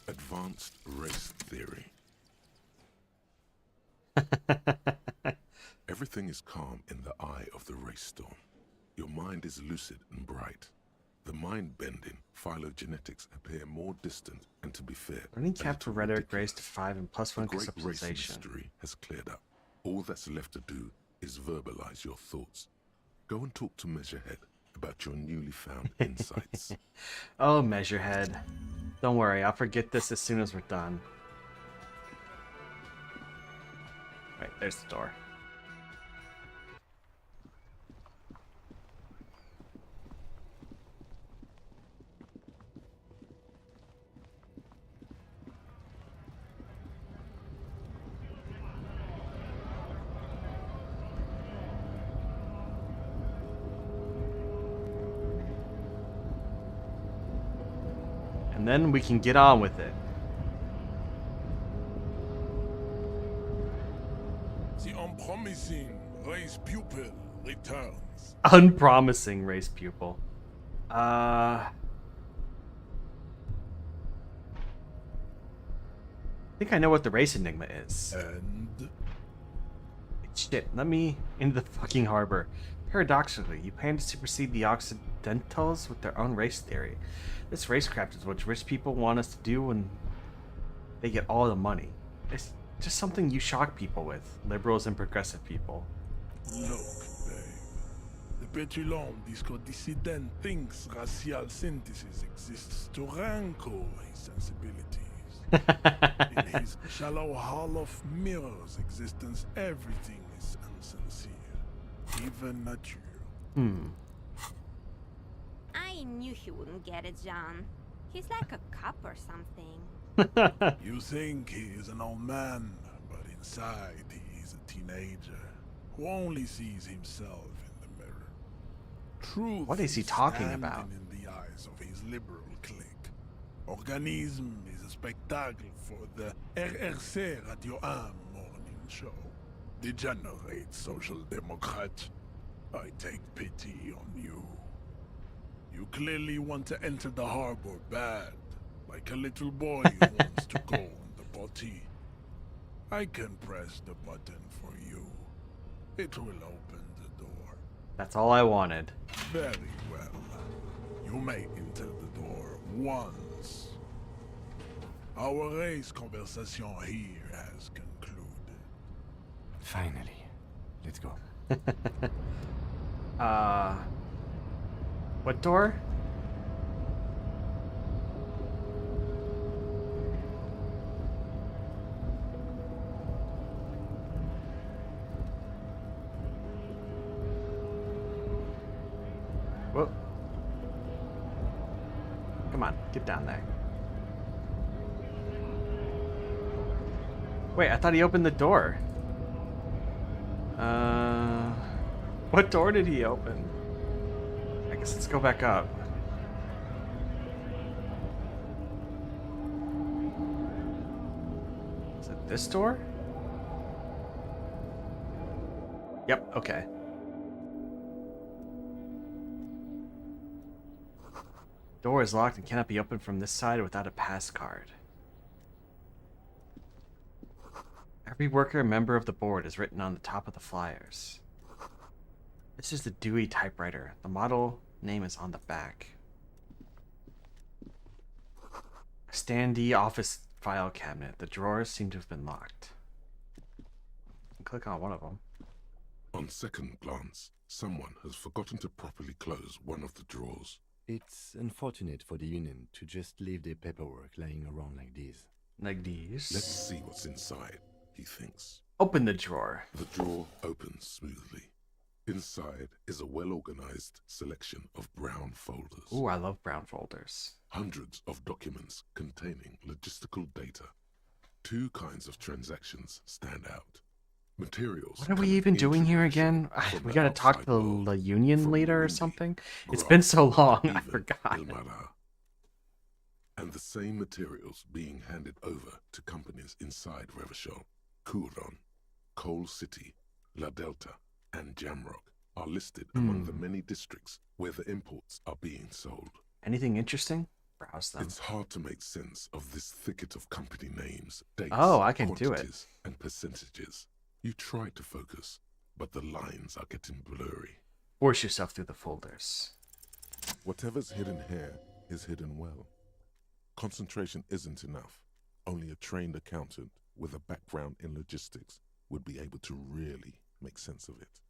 Advanced race theory. Everything is calm in the eye of the race storm. Your mind is lucid and bright. The mind-bending phylogenetics appear more distant and, to be fair, Learning a capital little rhetoric ridiculous. raised to 5 and +1 The great race conceptualization. mystery has cleared up. All that's left to do is verbalize your thoughts. Go and talk to Measurehead about your newly found insights. Oh, Measurehead. Don't worry, I'll forget this as soon as we're done. Right, there's the door. And then we can get on with it. The unpromising race pupil returns. Unpromising race pupil. I think I know what the race enigma is. And Shit, let me into the fucking harbor. Paradoxically, you plan to supersede the Occidentals with their own race theory. This racecraft is what rich people want us to do when they get all the money. It's just something you shock people with, liberals and progressive people. look, babe. The petulant disco-dissident thinks racial synthesis exists to rancor his sensibilities. In his shallow hall of mirrors existence, everything is insincere, even nature. I knew he wouldn't get it, John. He's like a cop or something. You think he is an old man, but inside he is a teenager who only sees himself in the mirror. Truth What is he talking about? standing in the eyes of his liberal clique. Organism is a spectacle for the RRC Radio 1 morning show. Degenerate social democrat, I take pity on you. You clearly want to enter the harbor bad, like a little boy who wants to go on the potty. I can press the button for you. It will open the door. That's all I wanted. Very well. You may enter the door once. Our race conversation here has concluded. Finally. Let's go. What door? Whoa. Come on, get down there. Wait, I thought he opened the door. What door did he open? I guess let's go back up. Is it this door? Yep, okay. Door is locked and cannot be opened from this side without a pass card. Every worker and member of the board is written on the top of the flyers. This is the Dewey typewriter. The model name is on the back. A standee office file cabinet. The drawers seem to have been locked. Click on one of them. On second glance, someone has forgotten to properly close one of the drawers. It's unfortunate for the Union to just leave their paperwork lying around like this. Like these? Let's see what's inside, he thinks. Open the drawer. The drawer opens smoothly. Inside is a well-organized selection of brown folders. Ooh, I love brown folders. Hundreds of documents containing logistical data. Two kinds of transactions stand out. Materials. What are we even doing here again? We gotta talk to the union leader or something? It's been so long, I forgot. And the same materials being handed over to companies inside Revachol, Couron, Coal City, La Delta, and Jamrock are listed among the many districts where the imports are being sold. Anything interesting? Browse them. It's hard to make sense of this thicket of company names, dates, I can do it. And percentages. You try to focus, but the lines are getting blurry. Force yourself through the folders. Whatever's hidden here is hidden well. Concentration isn't enough. Only a trained accountant with a background in logistics would be able to really make sense of it.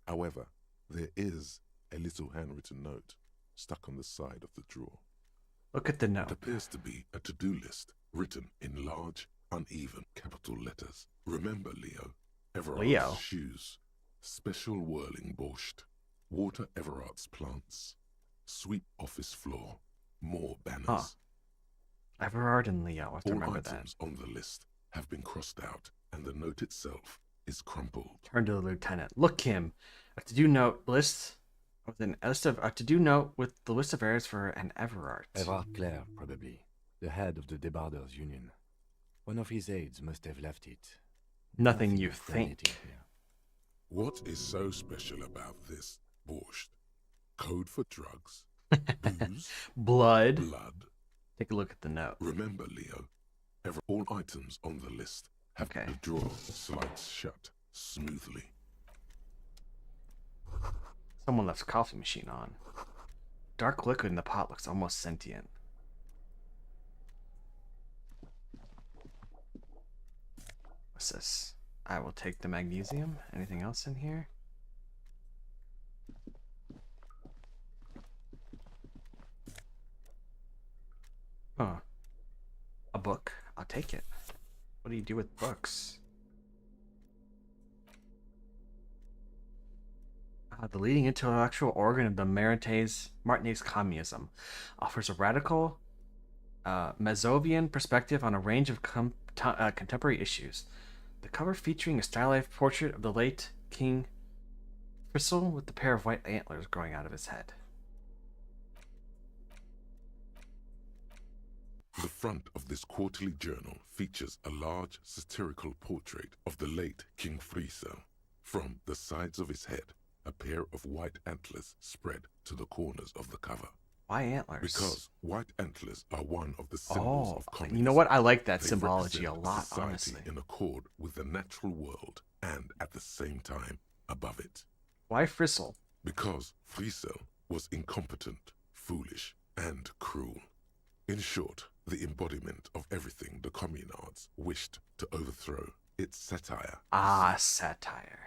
However, there is a little handwritten note stuck on the side of the drawer. Look at the note. It appears to be a to-do list written in large, uneven capital letters. Remember, Leo, Everard's shoes, special whirling borscht, water Everard's plants, sweep office floor, more banners. Everard and Leo, I have to remember that. All items on the list have been crossed out, and the note itself is crumpled. Turn to the lieutenant. Look, Kim, a to-do note list with a to-do note with the list of errors for an Everard. Everard Clare, probably, the head of the Debarders Union. One of his aides must have left it. Nothing you think. What is so special about this borscht? Code for drugs? Booze? Blood? Take a look at the note. Remember, Leo, all items on the list have the drawer slides shut smoothly. Someone left the coffee machine on. Dark liquid in the pot looks almost sentient. What's this? I will take the magnesium. Anything else in here? Oh. A book. I'll take it. What do you do with books? The leading intellectual organ of the Martinez communism offers a radical Mazovian perspective on a range of contemporary issues. The cover featuring a stylized portrait of the late King Frizzle with a pair of white antlers growing out of his head. The front of this quarterly journal features a large satirical portrait of the late King Frizzle. From the sides of his head, a pair of white antlers spread to the corners of the cover. Why antlers? Because white antlers are one of the symbols of communism. You know what? I like that They symbology a represent lot, society honestly. in accord with the natural world and at the same time above it. Why Frizzle? Because Frizzle was incompetent, foolish, and cruel. In short, the embodiment of everything the communards wished to overthrow. It's satire. Ah, satire.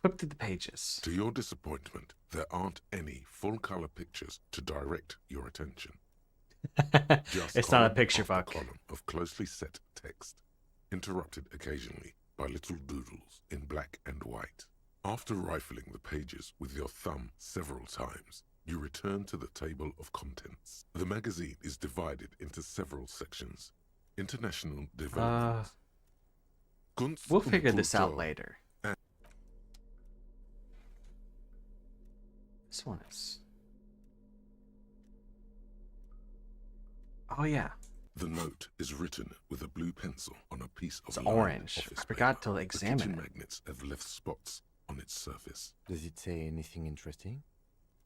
Flip through the pages. To your disappointment, there aren't any full-color pictures to direct your attention. Just It's not a column picture after fuck. column of closely set text, interrupted occasionally by little doodles in black and white. After rifling the pages with your thumb several times, you return to the table of contents. The magazine is divided into several sections. International development. We'll figure this out later. This one is... Oh, yeah. The note is written with a blue pencil on a piece of It's orange. office I forgot paper. to examine The kitchen it. magnets have left spots on its surface. Does it say anything interesting?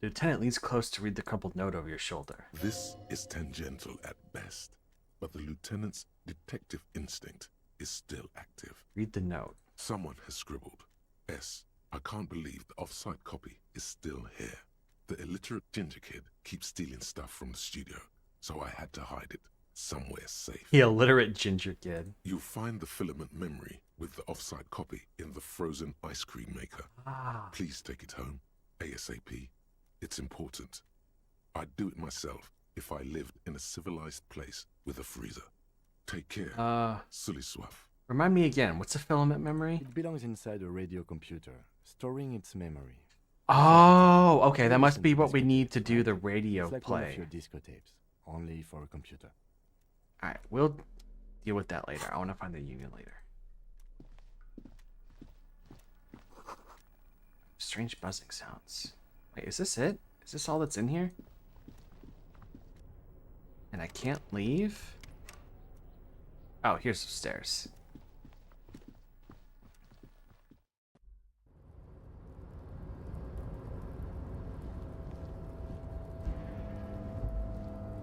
The lieutenant leans close to read the crumpled note over your shoulder. This is tangential at best, but the lieutenant's detective instinct is still active. Read the note. Someone has scribbled, S. I can't believe the off-site copy is still here. The illiterate ginger kid keeps stealing stuff from the studio, so I had to hide it somewhere safe. The illiterate ginger kid. You'll find the filament memory with the off-site copy in the frozen ice cream maker. Please take it home, ASAP. It's important. I'd do it myself if I lived in a civilized place with a freezer. Take care. Sully Swaff. Remind me again, what's a filament memory? It belongs inside a radio computer, storing its memory. Oh, okay, that must be what we need to do the radio It's like one of play. your disco tapes, only for a computer. Alright, we'll deal with that later. I want to find the union later. Strange buzzing sounds. Wait, is this it? Is this all that's in here? And I can't leave? Oh, here's some stairs.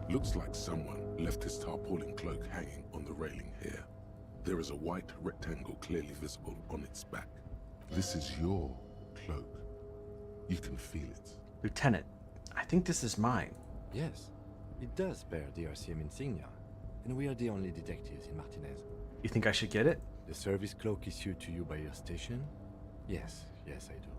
Looks like someone left his tarpaulin cloak hanging on the railing here. There is a white rectangle clearly visible on its back. This is your cloak. You can feel it. Lieutenant, I think this is mine. Yes, it does bear the RCM insignia, and we are the only detectives in Martinez. You think I should get it? The service cloak issued to you by your station? Yes, I do.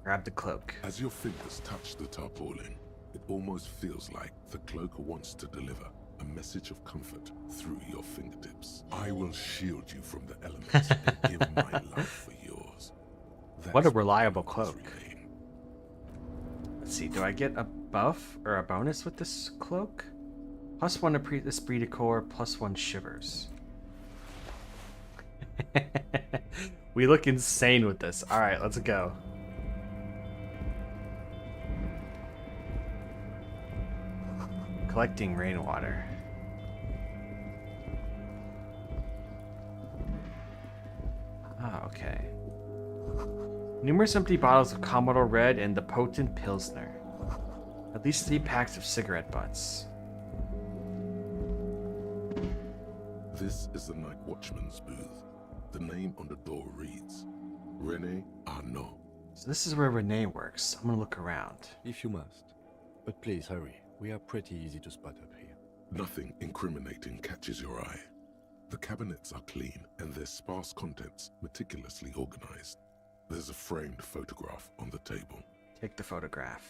Grab the cloak. As your fingers touch the tarpaulin, it almost feels like the cloak wants to deliver a message of comfort through your fingertips. I will shield you from the elements and give my life for yours. What a reliable cloak. Let's see, do I get a buff or a bonus with this cloak? +1 esprit de corps, +1 shivers. We look insane with this. Alright, let's go. Collecting rainwater. Ah, okay. Numerous empty bottles of Commodore Red and the potent Pilsner. At least 3 packs of cigarette butts. This is the night watchman's booth. The name on the door reads, René Arnaud. So this is where Renee works. I'm gonna look around. If you must. But please hurry. We are pretty easy to spot up here. Nothing incriminating catches your eye. The cabinets are clean and their sparse contents meticulously organized. There's a framed photograph on the table. Take the photograph.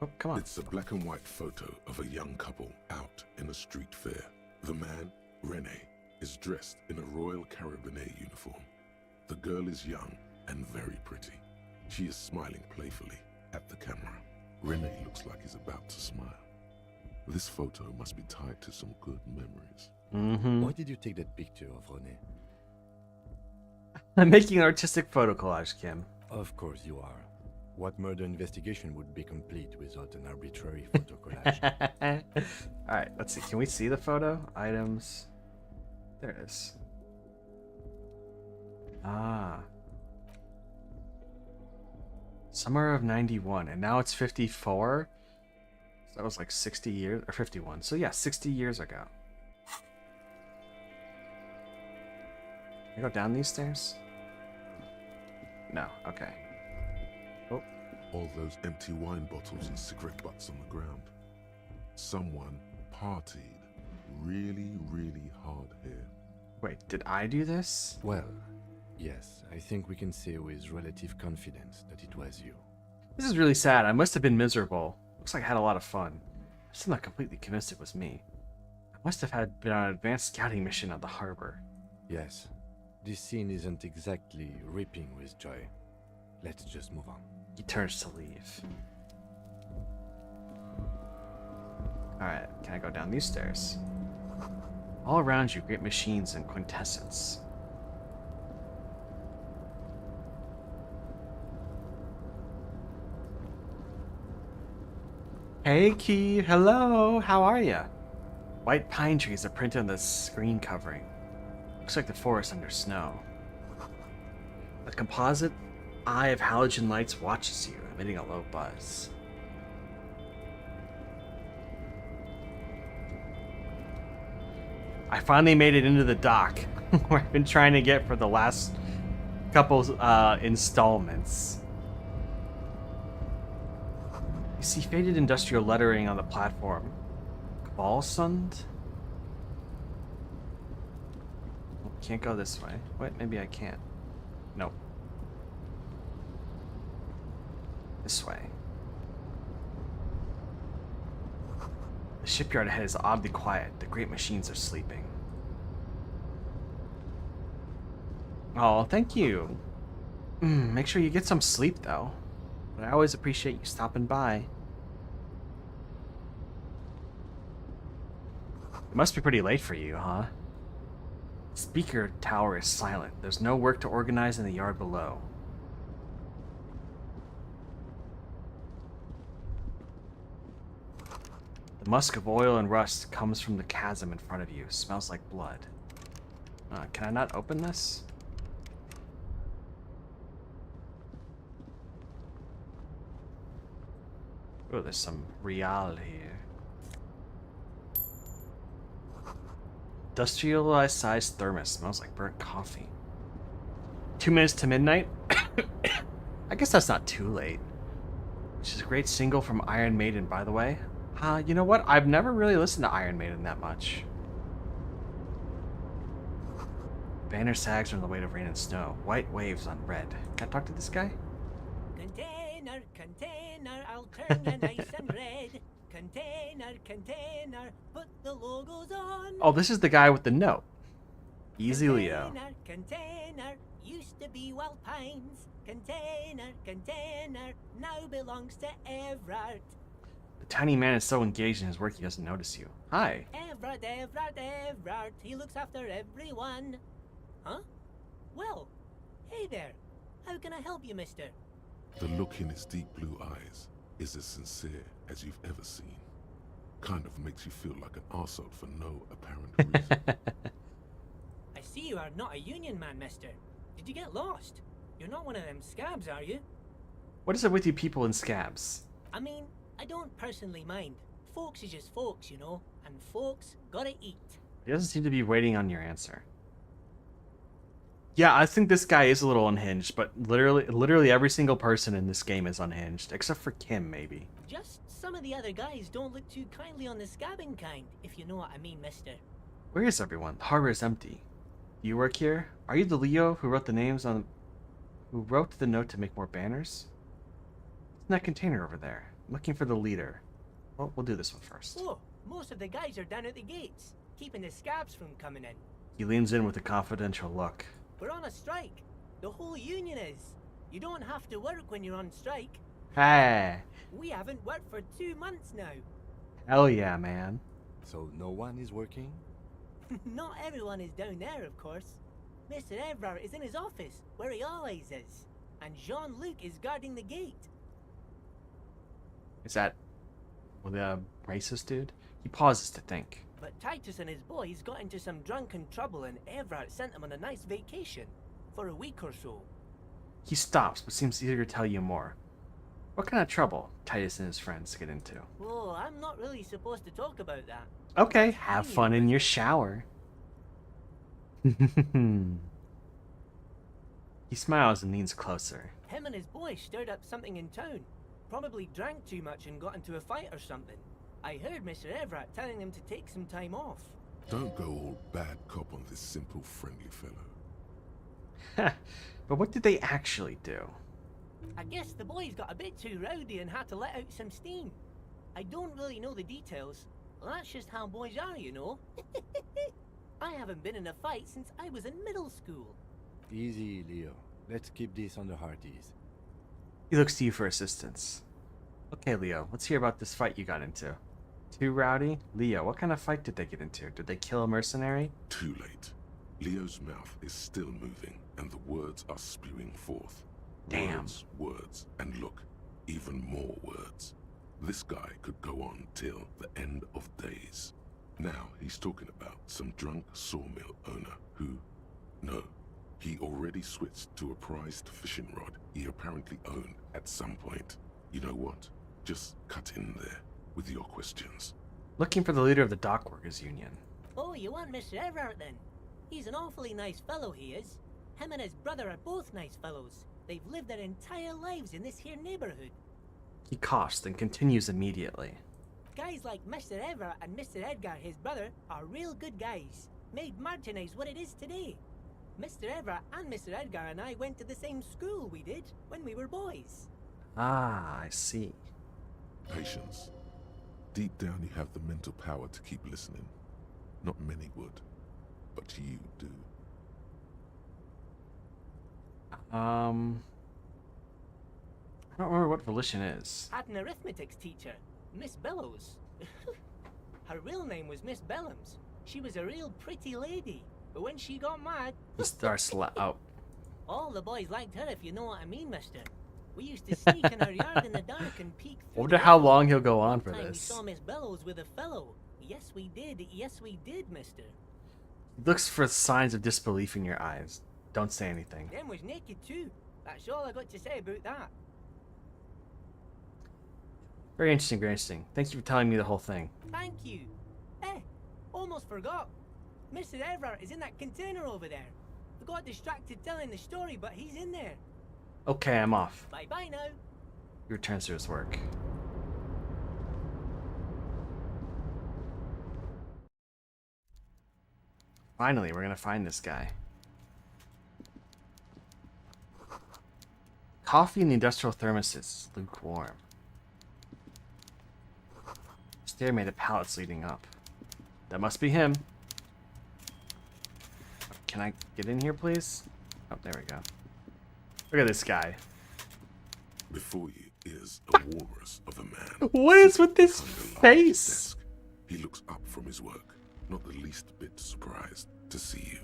Oh, come on. It's a black and white photo of a young couple out in a street fair. The man, René, is dressed in a Royal Carabinier uniform. The girl is young and very pretty. She is smiling playfully at the camera. Rene looks like he's about to smile. This photo must be tied to some good memories. Why did you take that picture of Rene? I'm making an artistic photo collage, Kim. Of course you are. What murder investigation would be complete without an arbitrary photo collage? Alright, let's see. Can we see the photo? Items. There it is. Ah. Summer of 91, and now it's 54? So that was like 60 years, or 51. So yeah, 60 years ago. Can I go down these stairs? No, okay. Oh. All those empty wine bottles and cigarette butts on the ground. Someone partied really, really hard here. Wait, did I do this? Well, yes, I think we can say with relative confidence that it was you. This is really sad. I must have been miserable. Looks like I had a lot of fun. I'm still not completely convinced it was me. I must have been on an advanced scouting mission at the harbor. Yes. This scene isn't exactly ripping with joy. Let's just move on. He turns to leave. Alright, can I go down these stairs? All around you, great machines and quintessence. Hey, Key. Hello. How are ya? White pine trees are printed on the screen covering. Looks like the forest under snow. A composite eye of halogen lights watches you, emitting a low buzz. I finally made it into the dock, where I've been trying to get for the last couple installments. You see faded industrial lettering on the platform. Kvalsund? Can't go this way. Wait, maybe I can't. Nope. This way. The shipyard ahead is oddly quiet. The great machines are sleeping. Oh, thank you. Make sure you get some sleep, though. But I always appreciate you stopping by. It must be pretty late for you, huh? Speaker tower is silent. There's no work to organize in the yard below. The musk of oil and rust comes from the chasm in front of you. Smells like blood. Can I not open this? Oh, there's some real here. Industrialized sized thermos. Smells like burnt coffee. 2 minutes to midnight? I guess that's not too late. Which is a great single from Iron Maiden, by the way. You know what? I've never really listened to Iron Maiden that much. Banner sags from the weight of rain and snow. White waves on red. Can I talk to this guy? Container, container, I'll turn the nice and red. Container, container, put the logos on. Oh, this is the guy with the note. Easy Leo. Container, used to be Wild Pines. Container, container, now belongs to Everard. The tiny man is so engaged in his work he doesn't notice you. Hi. Everard, Everard, Everard, he looks after everyone. Huh? Well, hey there. How can I help you, mister? The look in his deep blue eyes is as sincere as you've ever seen. Kind of makes you feel like an arsehole for no apparent reason. I see you are not a union man, mister. Did you get lost? You're not one of them scabs, are you? What is it with you people in scabs? I mean, I don't personally mind. Folks is just folks, you know, and folks gotta eat. He doesn't seem to be waiting on your answer. Yeah, I think this guy is a little unhinged, but literally every single person in this game is unhinged, except for Kim, maybe. Just some of the other guys don't look too kindly on the scabbing kind, if you know what I mean, mister. Where is everyone? The harbor is empty. Do you work here? Are you the Leo who wrote the names on... who wrote the note to make more banners? Isn't that container over there? I'm looking for the leader. Well, we'll do this one first. Oh, most of the guys are down at the gates, keeping the scabs from coming in. He leans in with a confidential look. We're on a strike. The whole union is. You don't have to work when you're on strike. Hey. We haven't worked for 2 months now. Hell yeah, man. So no one is working? Not everyone is down there, of course. Mr. Everard is in his office, where he always is. And Jean-Luc is guarding the gate. Is that the racist dude? He pauses to think. But Titus and his boys got into some drunken trouble and Everard sent them on a nice vacation. For a week or so. He stops, but seems eager to tell you more. What kind of trouble Titus and his friends get into? Oh, I'm not really supposed to talk about that. Okay, have fun in your shower. He smiles and leans closer. Him and his boys stirred up something in town. Probably drank too much and got into a fight or something. I heard Mr. Everett telling them to take some time off. Don't go all bad cop on this simple, friendly fellow. But what did they actually do? I guess the boys got a bit too rowdy and had to let out some steam. I don't really know the details. That's just how boys are, you know. I haven't been in a fight since I was in middle school. Easy, Leo. Let's keep this on the hearties. He looks to you for assistance. Okay, Leo, let's hear about this fight you got into. Too rowdy? Leo, what kind of fight did they get into? Did they kill a mercenary? Too late. Leo's mouth is still moving, and the words are spewing forth. Damn. Words, and look, even more words. This guy could go on till the end of days. Now he's talking about some drunk sawmill owner who... No, he already switched to a prized fishing rod he apparently owned at some point. You know what? Just cut in there with your questions. Looking for the leader of the dockworkers union. Oh, you want Mr. Everett then? He's an awfully nice fellow, he is. Him and his brother are both nice fellows. They've lived their entire lives in this here neighborhood. He coughs, then continues immediately. Guys like Mr. Everett and Mr. Edgar, his brother, are real good guys. Made Martinez what it is today. Mr. Everett and Mr. Edgar and I went to the same school we did when we were boys. Ah, I see. Patience. Deep down you have the mental power to keep listening. Not many would, but you do. I don't remember what volition is. Had an arithmetics teacher, Miss Bellows. Her real name was Miss Bellams. She was a real pretty lady, but when she got mad... He starts out. All the boys liked her, if you know what I mean, mister. We used to sneak in her yard in the dark and peek through. I wonder how long he'll go on for One time this. we saw Miss Bellows with a fellow. Yes, we did, mister. He looks for signs of disbelief in your eyes. Don't say anything. Them was naked too. That's all I got to say about that. Very interesting, very interesting. Thank you for telling me the whole thing. Thank you. Almost forgot. Mr. Everett is in that container over there. I got distracted telling the story, but he's in there. Okay, I'm off. Bye-bye now. He returns to his work. Finally, we're gonna find this guy. Coffee in the industrial thermos is lukewarm. Stair made of pallets leading up. That must be him. Can I get in here, please? Oh, there we go. Look at this guy. Before you is a walrus of a man. What is with this face? He looks up from his work, not the least bit surprised to see you.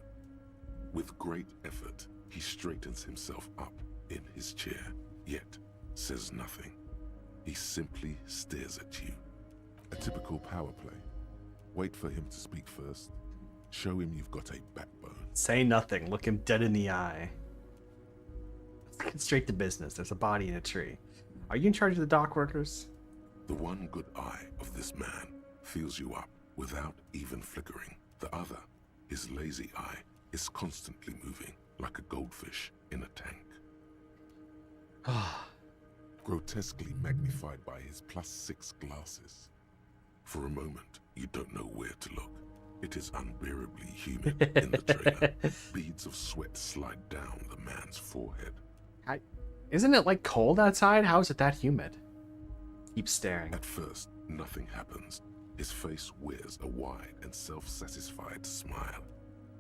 With great effort, he straightens himself up in his chair, yet says nothing. He simply stares at you. A typical power play. Wait for him to speak first. Show him you've got a backbone. Say nothing. Look him dead in the eye. Let's get straight to business. There's a body in a tree. Are you in charge of the dock workers? The one good eye of this man fills you up without even flickering. The other, his lazy eye, is constantly moving like a goldfish in a tank. Grotesquely magnified by his +6 glasses. For a moment, you don't know where to look. It is unbearably humid in the trailer. Beads of sweat slide down the man's forehead. Isn't it like cold outside? How is it that humid? Keep staring. At first, nothing happens. His face wears a wide and self-satisfied smile.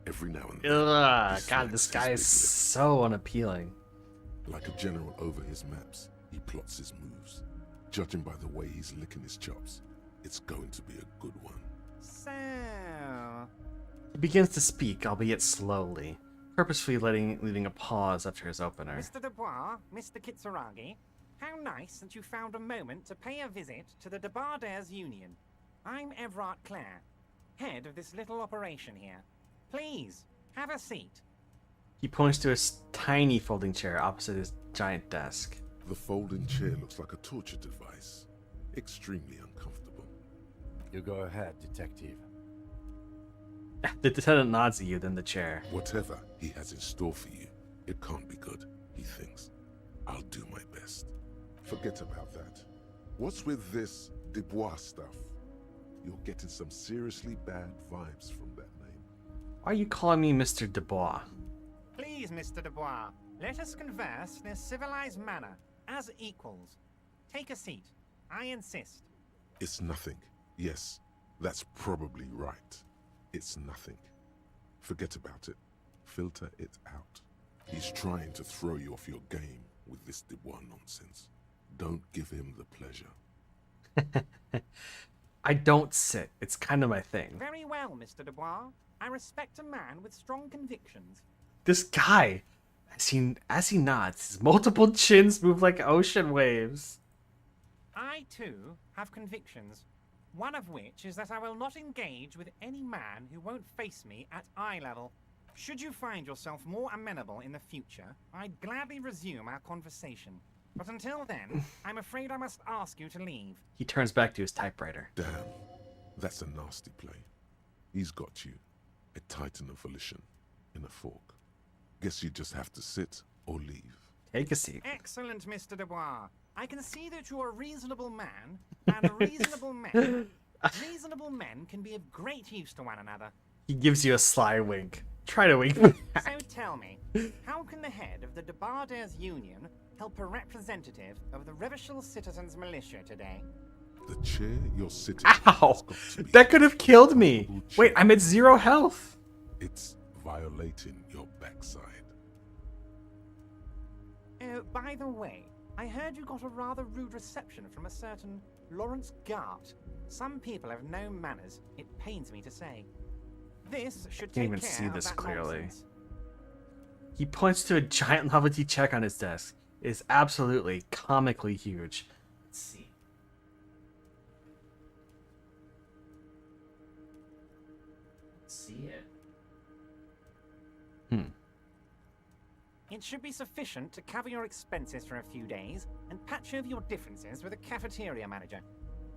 Every now and then, Ugh, he God, this smacks guy his is big lips. so unappealing. Like a general over his maps, he plots his moves. Judging by the way he's licking his chops, it's going to be a good one. So, He begins to speak, albeit slowly, purposefully leaving a pause after his opener. Mr. Dubois, Mr. Kitsuragi, how nice that you found a moment to pay a visit to the Debardairs Union. I'm Everard Clare, head of this little operation here. Please, have a seat. He points to a tiny folding chair opposite his giant desk. The folding chair looks like a torture device. Extremely uncomfortable. You go ahead, detective. The lieutenant nods at you, then the chair. Whatever he has in store for you, it can't be good, he thinks. I'll do my best. Forget about that. What's with this Dubois stuff? You're getting some seriously bad vibes from that name. Why are you calling me Mr. Dubois? Please, Mr. Dubois, let us converse in a civilized manner, as equals. Take a seat. I insist. It's nothing. Yes, that's probably right. It's nothing. Forget about it. Filter it out. He's trying to throw you off your game with this Dubois nonsense. Don't give him the pleasure. I don't sit. It's kind of my thing. Very well, Mr. Dubois. I respect a man with strong convictions. This guy, as he nods, his multiple chins move like ocean waves. I, too, have convictions. One of which is that I will not engage with any man who won't face me at eye level. Should you find yourself more amenable in the future, I'd gladly resume our conversation. But until then, I'm afraid I must ask you to leave. He turns back to his typewriter. Damn, that's a nasty play. He's got you. A titan of volition in a fork. Guess you just have to sit or leave. Take a seat. Excellent, Mr. Dubois. I can see that you're a reasonable man, and reasonable men can be of great use to one another. He gives you a sly wink. Try to wink. So tell me, how can the head of the Debardairs Union help a representative of the Revachol Citizens Militia today? The chair you're sitting Ow! That could have killed me. Wait, I'm at 0 health. It's violating your backside. Oh, by the way, I heard you got a rather rude reception from a certain Lawrence Gart. Some people have no manners, it pains me to say. This should Can't take even care see of this that clearly. nonsense. He points to a giant novelty check on his desk. It is absolutely comically huge. Let's see. Let's see it. It should be sufficient to cover your expenses for a few days and patch over your differences with a cafeteria manager.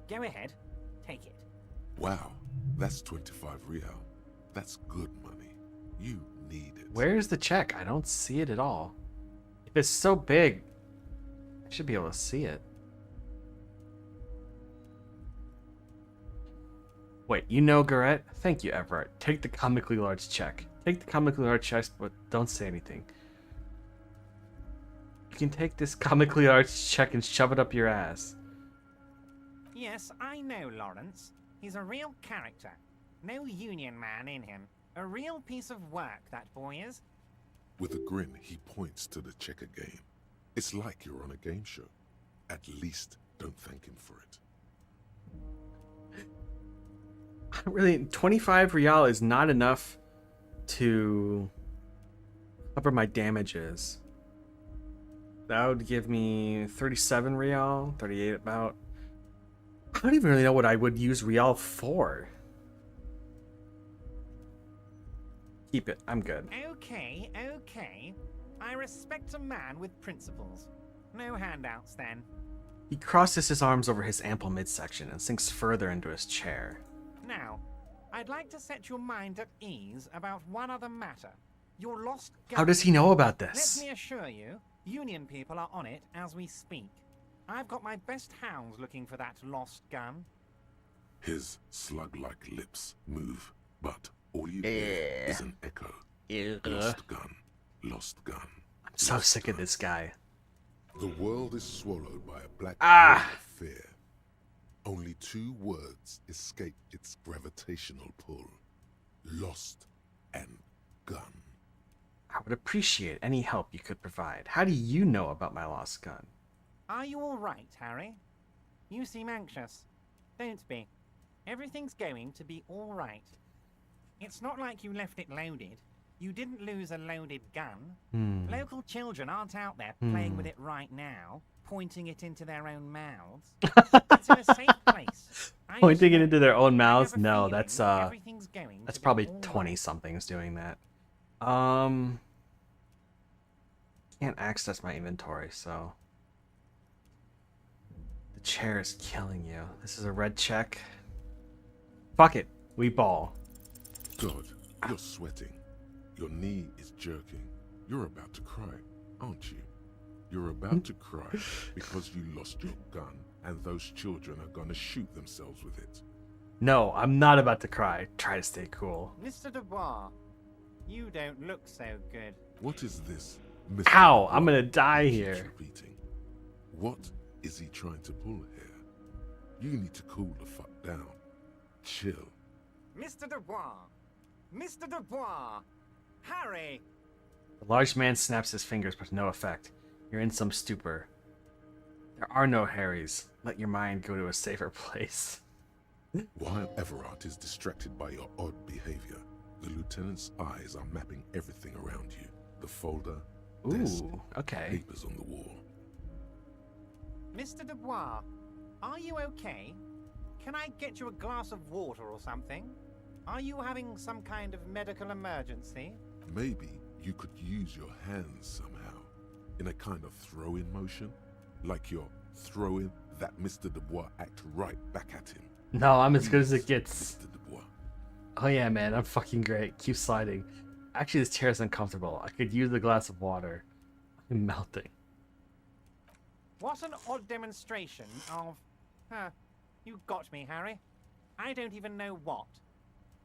Go ahead, take it. Wow, that's 25 real. That's good money. You need it. Where's the check? I don't see it at all. If it's so big, I should be able to see it. Wait, you know, Garrett? Thank you, Everett. Take the comically large check. Take the comically large check, but don't say anything. You can take this comically large check and shove it up your ass. Yes, I know Lawrence. He's a real character. No union man in him. A real piece of work, that boy is. With a grin, he points to the checker game. It's like you're on a game show. At least don't thank him for it. Really, 25 real is not enough to cover my damages. That would give me 37 real, 38 about. I don't even really know what I would use real for. Keep it. I'm good. Okay, okay. I respect a man with principles. No handouts, then. He crosses his arms over his ample midsection and sinks further into his chair. Now, I'd like to set your mind at ease about one other matter. Your lost gun. How does he know about this? Let me assure you, Union people are on it as we speak. I've got my best hounds looking for that lost gun. His slug-like lips move, but all you hear is an echo. Lost gun. Lost gun. I'm so sick of this guy. The world is swallowed by a black Ah! hole of fear. Only 2 words escape its gravitational pull. Lost and gun. I would appreciate any help you could provide. How do you know about my lost gun? Are you all right, Harry? You seem anxious. Don't be. Everything's going to be all right. It's not like you left it loaded. You didn't lose a loaded gun. Local children aren't out there playing with it right now, pointing it into their own mouths. It's in a safe place. Pointing it into their own mouths? No, that's that's probably 20-somethings doing that. Can't access my inventory, so the chair is killing you. This is a red check. Fuck it, we ball. God, you're sweating. Your knee is jerking. You're about to cry, aren't you? You're about to cry because you lost your gun and those children are gonna shoot themselves with it. No, I'm not about to cry. Try to stay cool. Mr. Dubois, you don't look so good. What is this, Mr. Ow, I'm gonna die here. Repeating. What is he trying to pull here? You need to cool the fuck down. Chill. Mr. Dubois! Mr. Dubois! Harry! The large man snaps his fingers, but to no effect. You're in some stupor. There are no Harrys. Let your mind go to a safer place. While Everard is distracted by your odd behavior, the lieutenant's eyes are mapping everything around you. The folder, desk, okay. papers on the wall. Mr. Dubois, are you okay? Can I get you a glass of water or something? Are you having some kind of medical emergency? Maybe you could use your hands somehow, in a kind of throw-in motion, like you're throwing that Mr. Dubois act right back at him. No, I'm as good as it gets. Mr. Dubois. Oh yeah, man, I'm fucking great. Keep sliding. Actually, this chair is uncomfortable. I could use a glass of water. I'm melting. What an odd demonstration of... you got me, Harry. I don't even know what.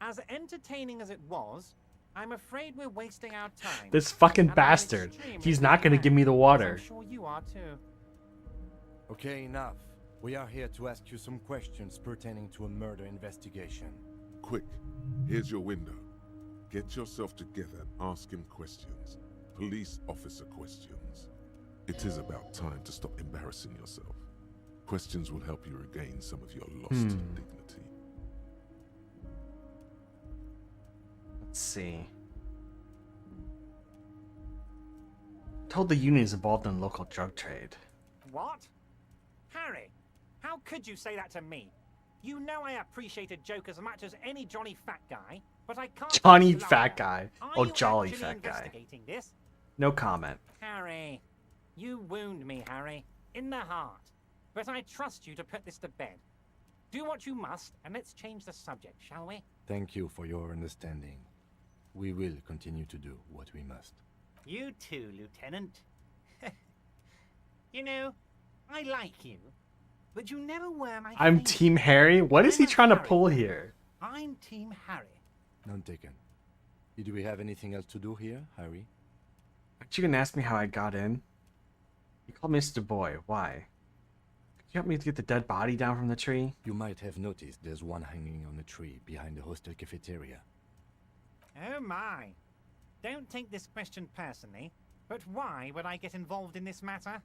As entertaining as it was, I'm afraid we're wasting our time. This fucking bastard. He's not gonna give me the water. I'm sure you are too. Okay, enough. We are here to ask you some questions pertaining to a murder investigation. Quick, here's your window. Get yourself together and ask him questions. Police officer questions. It is about time to stop embarrassing yourself. Questions will help you regain some of your lost dignity. Let's see. Told the union is involved in local drug trade. What? Harry, how could you say that to me? You know I appreciate a joke as much as any Johnny Fat Guy, but I can't... Johnny Fat Guy. Are Oh, you Jolly actually Fat Guy. investigating this? No comment. Harry, you wound me, Harry, in the heart. But I trust you to put this to bed. Do what you must, and let's change the subject, shall we? Thank you for your understanding. We will continue to do what we must. You too, Lieutenant. You know, I like you, but you never were my I'm favorite. Team Harry? What is I'm he a trying to Harry pull fan. here? I'm Team Harry. None taken. Do we have anything else to do here, Harry? Aren't you gonna ask me how I got in? You called me Mr. Boy. Why? Could you help me to get the dead body down from the tree? You might have noticed there's one hanging on a tree behind the hostel cafeteria. Oh my. Don't take this question personally, but why would I get involved in this matter?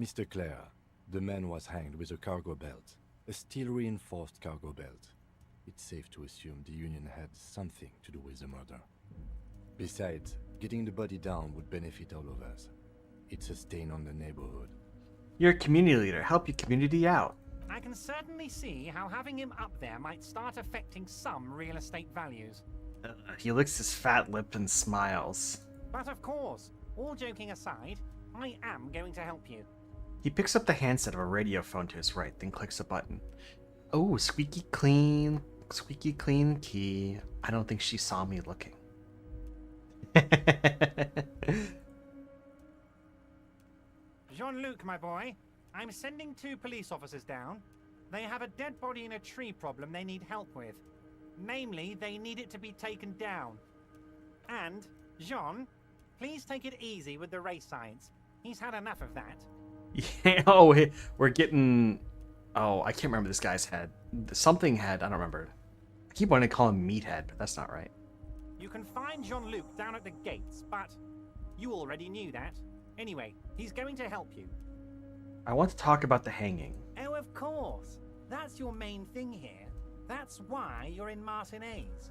Mr. Clare, the man was hanged with a cargo belt. A steel-reinforced cargo belt. It's safe to assume the Union had something to do with the murder. Besides, getting the body down would benefit all of us. It's a stain on the neighborhood. You're a community leader. Help your community out. I can certainly see how having him up there might start affecting some real estate values. He licks his fat lip and smiles. But of course, all joking aside, I am going to help you. He picks up the handset of a radio phone to his right, then clicks a button. Oh, squeaky clean key. I don't think she saw me looking. Jean-Luc, my boy, I'm sending 2 police officers down. They have a dead body in a tree problem they need help with. Namely, they need it to be taken down. And, Jean, please take it easy with the race science. He's had enough of that. Yeah, oh, we're getting... Oh, I can't remember this guy's head. Something head, I don't remember. I keep wanting to call him Meathead, but that's not right. You can find Jean-Luc down at the gates, but you already knew that. Anyway, he's going to help you. I want to talk about the hanging. Oh, of course. That's your main thing here. That's why you're in Martinez.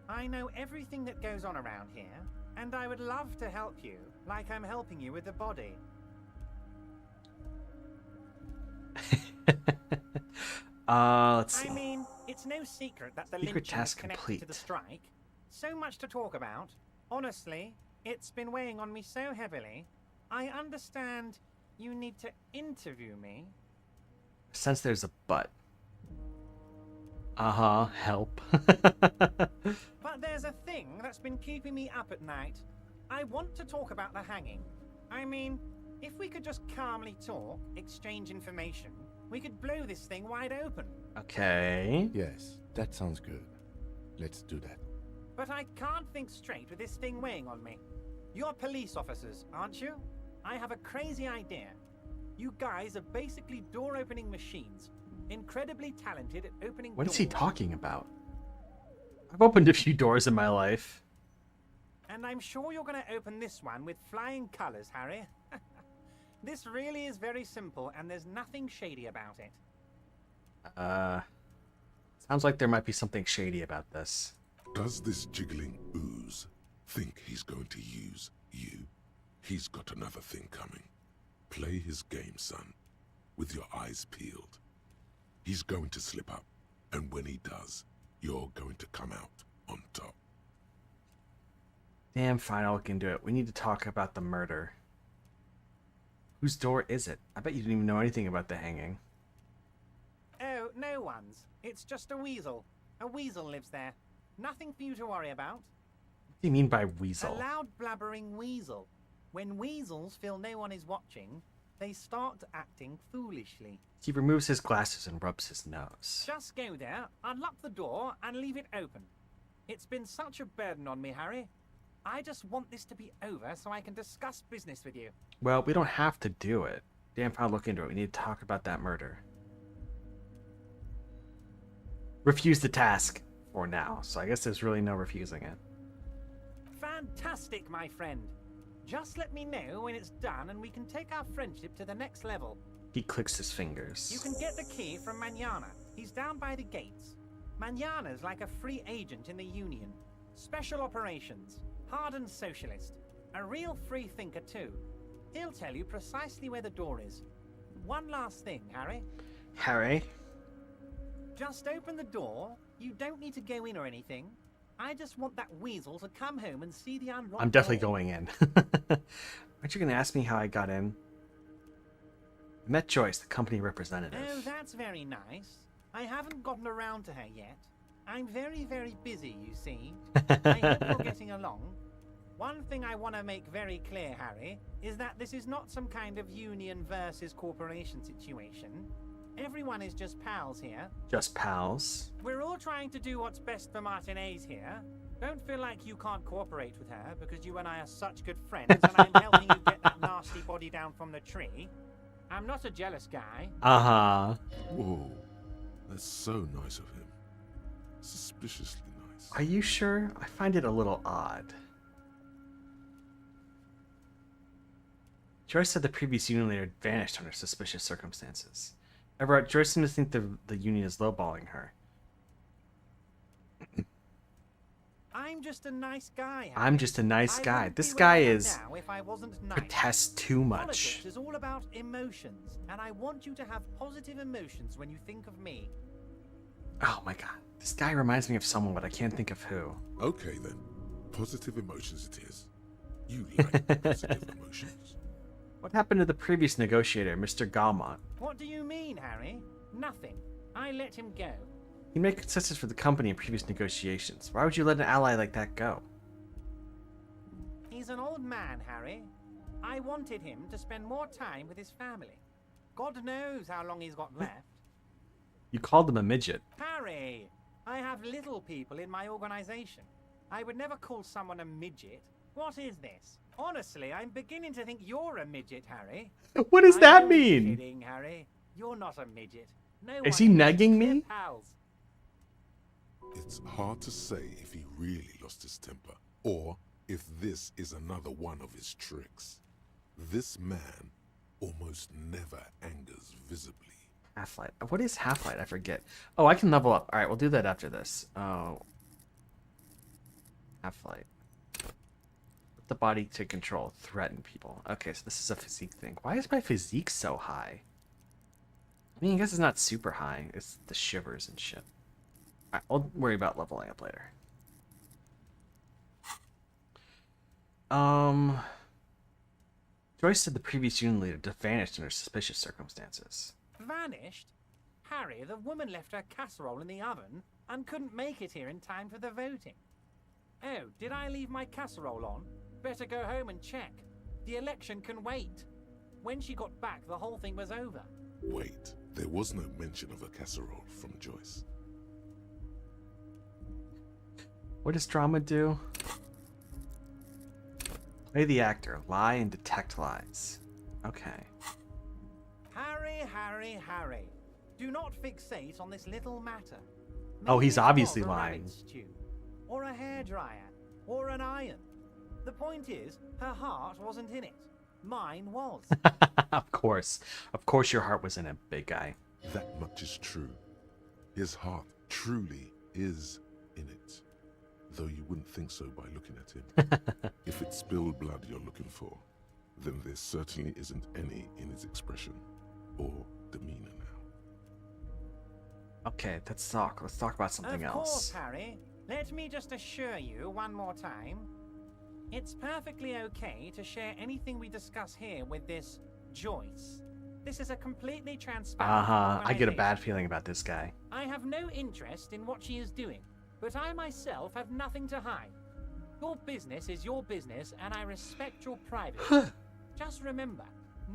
I know everything that goes on around here, and I would love to help you, like I'm helping you with the body. Let's see. I mean, it's no secret that the Secret lynching is task connected complete. to the strike. So much to talk about. Honestly, it's been weighing on me so heavily. I understand you need to interview me. Since there's a but. Help. But there's a thing that's been keeping me up at night. I want to talk about the hanging. I mean, if we could just calmly talk, exchange information, we could blow this thing wide open. Okay. Yes, that sounds good. Let's do that. But I can't think straight with this thing weighing on me. You're police officers, aren't you? I have a crazy idea. You guys are basically door-opening machines. Incredibly talented at opening What doors. is he talking about? I've opened a few doors in my life. And I'm sure you're going to open this one with flying colors, Harry. This really is very simple, and there's nothing shady about it. Sounds like there might be something shady about this. Does this jiggling ooze think he's going to use you? He's got another thing coming. Play his game, son, with your eyes peeled. He's going to slip up, and when he does, you're going to come out on top. Damn, fine, I'll look into it. We need to talk about the murder. Whose door is it? I bet you didn't even know anything about the hanging. Oh, no one's. It's just a weasel. A weasel lives there. Nothing for you to worry about. What do you mean by weasel? A loud blabbering weasel. When weasels feel no one is watching, they start acting foolishly. He removes his glasses and rubs his nose. Just go there, unlock the door, and leave it open. It's been such a burden on me, Harry. I just want this to be over so I can discuss business with you. Well, we don't have to do it. Damn, I'll look into it. We need to talk about that murder. Refuse the task for now, so I guess there's really no refusing it. Fantastic, my friend. Just let me know when it's done and we can take our friendship to the next level. He clicks his fingers. You can get the key from Manana. He's down by the gates. Manana's like a free agent in the Union. Special operations. Hardened socialist. A real free thinker too. He'll tell you precisely where the door is. One last thing, Harry. Harry? Just open the door. You don't need to go in or anything. I just want that weasel to come home and see the unlocked I'm definitely door. going in. Aren't you going to ask me how I got in? I met Joyce, the company representative. Oh, that's very nice. I haven't gotten around to her yet. I'm very, very busy, you see. I hope you're getting along. One thing I want to make very clear, Harry, is that this is not some kind of union versus corporation situation. Everyone is just pals here. Just pals. We're all trying to do what's best for Martinez here. Don't feel like you can't cooperate with her because you and I are such good friends and I'm helping you get that nasty body down from the tree. I'm not a jealous guy. Uh-huh. Whoa, that's so nice of him. Suspiciously nice. Are you sure? I find it a little odd. Joyce said the previous union leader had vanished under suspicious circumstances. However, Joyce seemed to think the union is lowballing her. I'm just a nice guy. Harry. I'm just a nice I guy. wouldn't This be guy where I am is now if I wasn't nice. protests too much. Politics is all about emotions, and I want you to have positive emotions when you think of me. Oh my god. This guy reminds me of someone, but I can't think of who. Okay then, positive emotions it is. You like positive emotions. What happened to the previous negotiator, Mr. Galmont? What do you mean, Harry? Nothing. I let him go. He made concessions for the company in previous negotiations. Why would you let an ally like that go? He's an old man, Harry. I wanted him to spend more time with his family. God knows how long he's got left. You called him a midget. Harry, I have little people in my organization. I would never call someone a midget. What is this? Honestly, I'm beginning to think you're a midget, Harry. What does that I'm mean? Kidding, Harry. You're not a midget. No Is one he negging me? Pals. It's hard to say if he really lost his temper, or if this is another one of his tricks. This man almost never angers visibly. Half-light. What is half-light? I forget. Oh, I can level up. Alright, we'll do that after this. Oh. Half-light. Put the body to control. Threaten people. Okay, so this is a physique thing. Why is my physique so high? I mean, I guess it's not super high. It's the shivers and shit. Alright, we'll worry about leveling up later. Joyce said the previous unit leader vanished under suspicious circumstances. Vanished? Harry, the woman left her casserole in the oven and couldn't make it here in time for the voting. Oh, did I leave my casserole on? Better go home and check. The election can wait. When she got back, the whole thing was over. Wait, there was no mention of a casserole from Joyce. What does drama do? Play the actor. Lie and detect lies. Okay. Harry, Harry, Harry. Do not fixate on this little matter. Oh, he's Maybe it obviously was a lying. rabbit stew, or a hairdryer, or an iron. The point is, her heart wasn't in it. Mine was. Of course. Of course your heart was in it, big guy. That much is true. His heart truly is in it. Though you wouldn't think so by looking at him. If it's spilled blood you're looking for, then there certainly isn't any in his expression or demeanor now. Okay, let's talk. Let's talk about something Of course, else. Harry. Let me just assure you one more time. It's perfectly okay to share anything we discuss here with this Joyce. This is a completely transparent I get a organization. bad feeling about this guy. I have no interest in what she is doing, but I myself have nothing to hide. Your business is your business, and I respect your privacy. Just remember,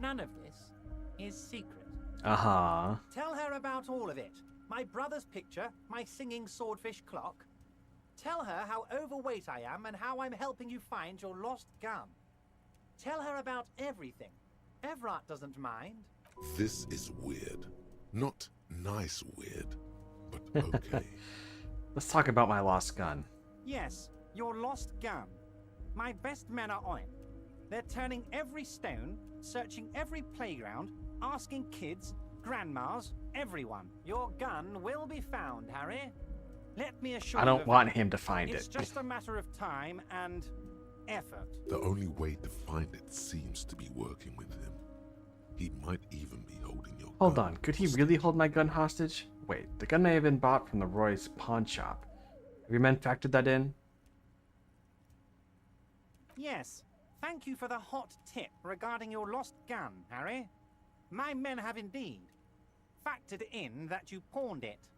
none of this is secret. Tell her about all of it. My brother's picture, my singing swordfish clock. Tell her how overweight I am and how I'm helping you find your lost gun. Tell her about everything. Everett doesn't mind. This is weird. Not nice weird, but okay. Let's talk about my lost gun. Yes, your lost gun. My best men are on it. They're turning every stone, searching every playground, asking kids, grandmas, everyone. Your gun will be found, Harry. Let me assure you. I don't of want that. him to find It's it. just a matter of time and effort. The only way to find it seems to be working with him. He might even be holding your Hold gun on, could he really hold my gun hostage? Wait, the gun may have been bought from the Roy's pawn shop. Have your men factored that in? Yes, thank you for the hot tip regarding your lost gun, Harry. My men have indeed factored in that you pawned it.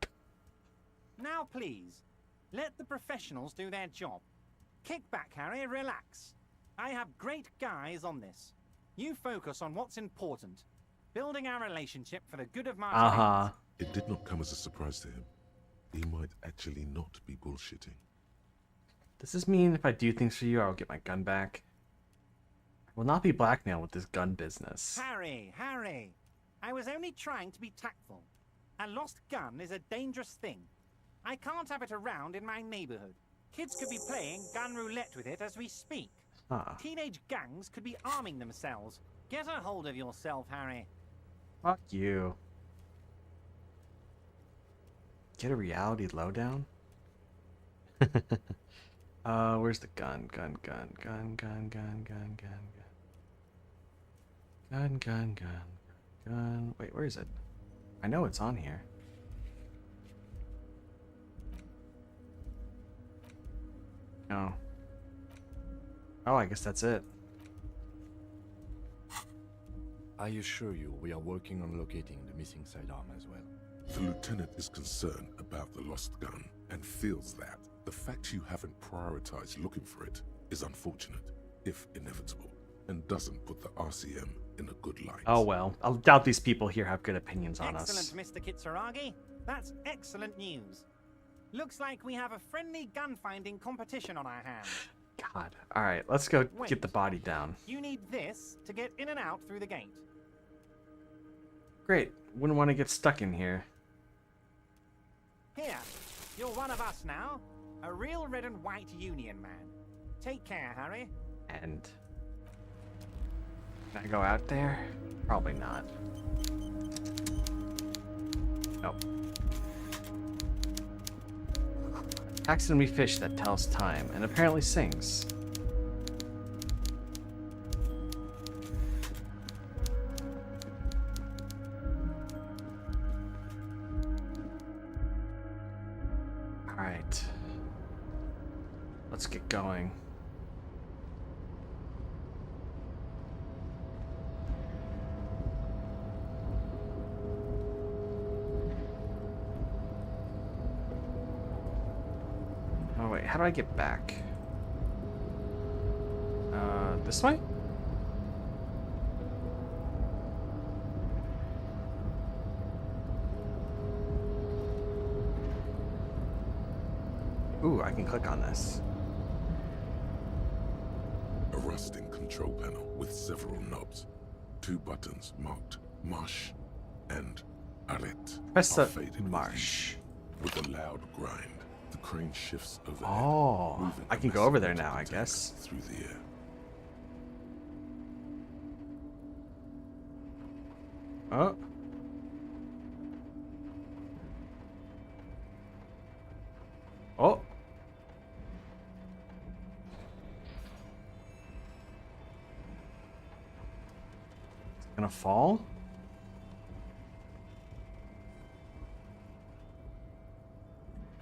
Now please, let the professionals do their job. Kick back, Harry, relax. I have great guys on this. You focus on what's important. Building our relationship for the good of my It did not come as a surprise to him. He might actually not be bullshitting. Does this mean if I do things for you, I'll get my gun back? I will not be blackmailed with this gun business. Harry, Harry, I was only trying to be tactful. A lost gun is a dangerous thing. I can't have it around in my neighborhood. Kids could be playing gun roulette with it as we speak. Teenage gangs could be arming themselves. Get a hold of yourself, Harry. Fuck you. Get a reality lowdown? Where's the gun? Gun. Wait, where is it? I know it's on here. No. Oh, I guess that's it. I assure you, we are working on locating the missing sidearm as well. The lieutenant is concerned about the lost gun and feels that the fact you haven't prioritized looking for it is unfortunate, if inevitable, and doesn't put the RCM in a good light. Oh well, I doubt these people here have good opinions on us. Excellent, Mr. Kitsuragi. That's excellent news. Looks like we have a friendly gun-finding competition on our hands. God. Alright, let's go Wait. get the body down. You need this to get in and out through the gate. Great. Wouldn't want to get stuck in here. Here, You're one of us now. A real red and white Union man. Take care, Harry. And can I go out there? Probably not. Nope. Taxidermy fish that tells time and apparently sings. Alright. Let's get going. Oh wait, how do I get back? This way? Ooh, I can click on this. A rusting control panel with several knobs. 2 buttons marked Marsh and Arrête. Press are the faded marsh. With a loud grind, the crane shifts overhead. Oh, moving I can a go over massive there now, I container guess. Through the air. Oh. Oh. It's gonna fall?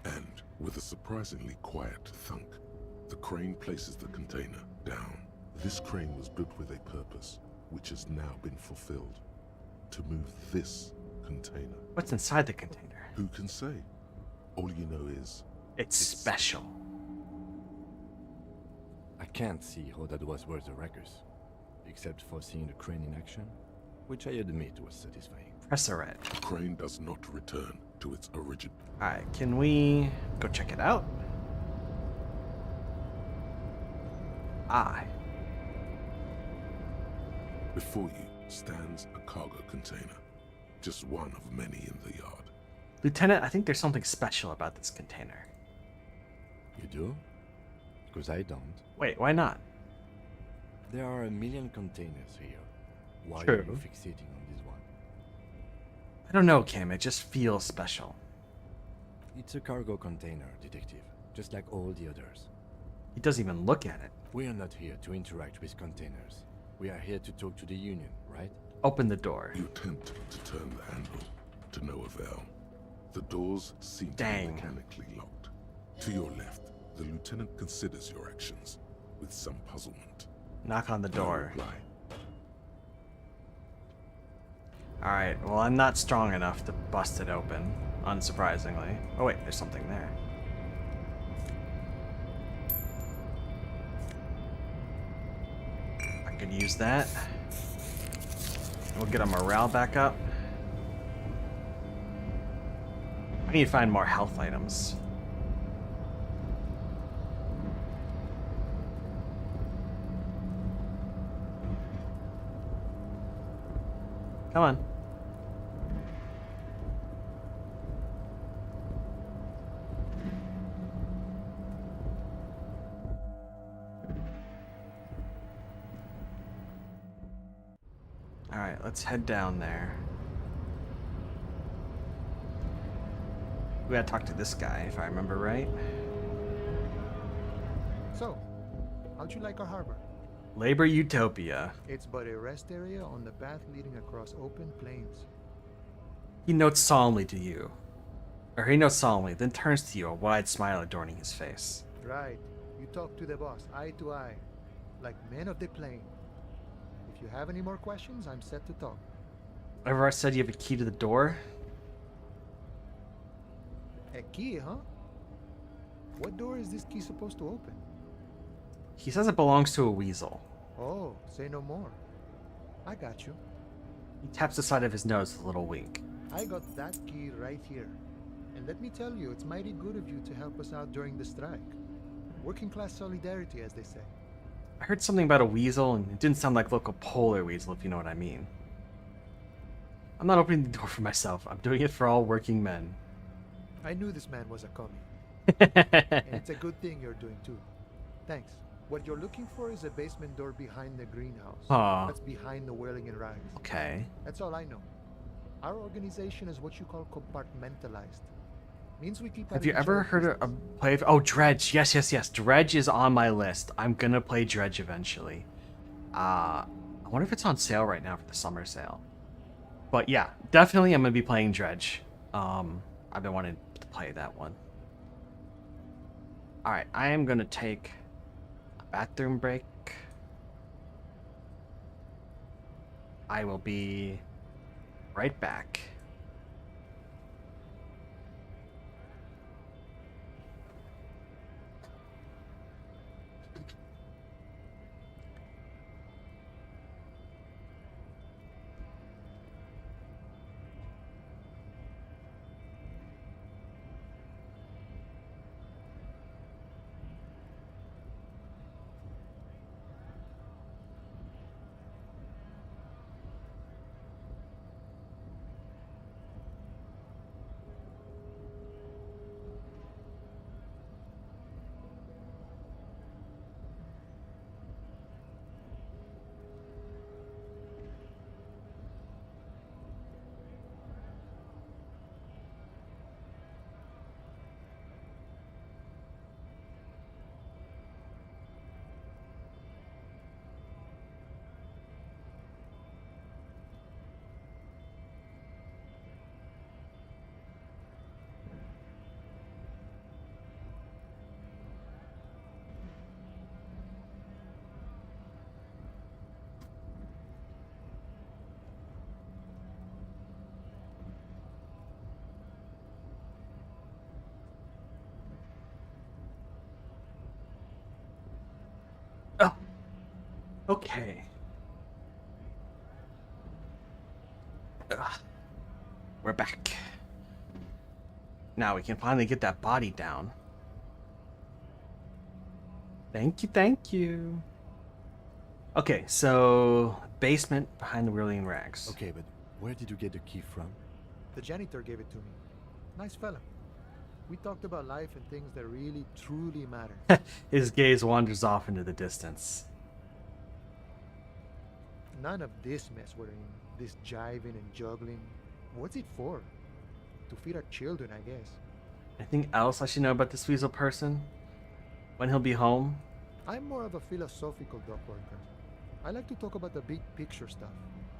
And with a surprisingly quiet thunk, the crane places the container down. This crane was built with a purpose, which has now been fulfilled. To move this container. What's inside the container? Who can say? All you know is... It's special. I can't see how that was worth the ruckus, except for seeing the crane in action, which I admit was satisfying. Press a red. The crane does not return to its origin. Alright, can we go check it out? Aye. Before you stands a cargo container, just one of many in the yard. Lieutenant, I think there's something special about this container. You do? Because I don't. Wait, why not? There are a million containers here. Why True. are you fixating on this one? I don't know, Kim. It just feels special. It's a cargo container, detective, just like all the others. He doesn't even look at it. We are not here to interact with containers. We are here to talk to the Union, right? Open the door. You attempt to turn the handle, to no avail. The doors seem to Dang. be mechanically locked. To your left, the lieutenant considers your actions with some puzzlement. Knock on the No door. reply. Alright, well, I'm not strong enough to bust it open, unsurprisingly. Oh, wait, there's something there. I could use that. We'll get our morale back up. I need to find more health items. Come on. Alright, let's head down there. We gotta talk to this guy, if I remember right. So, how'd you like our harbor? Labor Utopia. It's but a rest area on the path leading across open plains. He nods solemnly to you. Or he nods solemnly, then turns to you, a wide smile adorning his face. Right. You talk to the boss, eye to eye, like men of the plain. If you have any more questions, I'm set to talk. Ever said you have a key to the door? A key, huh? What door is this key supposed to open? He says it belongs to a weasel. Oh, say no more. I got you. He taps the side of his nose with a little wink. I got that key right here. And let me tell you, it's mighty good of you to help us out during the strike. Working class solidarity, as they say. I heard something about a weasel, and it didn't sound like local polar weasel, if you know what I mean. I'm not opening the door for myself. I'm doing it for all working men. I knew this man was a commie. And it's a good thing you're doing too. Thanks. What you're looking for is a basement door behind the greenhouse. Aw. That's behind the whirling in rags. Okay. That's all I know. Our organization is what you call compartmentalized. Means we keep. Have you ever heard of a play of... Oh, Dredge. Yes. Dredge is on my list. I'm gonna play Dredge eventually. I wonder if it's on sale right now for the summer sale. But yeah, definitely I'm gonna be playing Dredge. I've been wanting to play that one. Alright, I am gonna take a bathroom break. I will be right back. Oh. Okay. Ugh. We're back. Now we can finally get that body down. Thank you. Okay, so basement behind the whirling rags. Okay, but where did you get the key from? The janitor gave it to me. Nice fella. We talked about life and things that really, truly matter. His gaze wanders off into the distance. None of this mess we're in. This jiving and juggling. What's it for? To feed our children, I guess. Anything else I should know about this weasel person? When he'll be home? I'm more of a philosophical dog worker. I like to talk about the big picture stuff.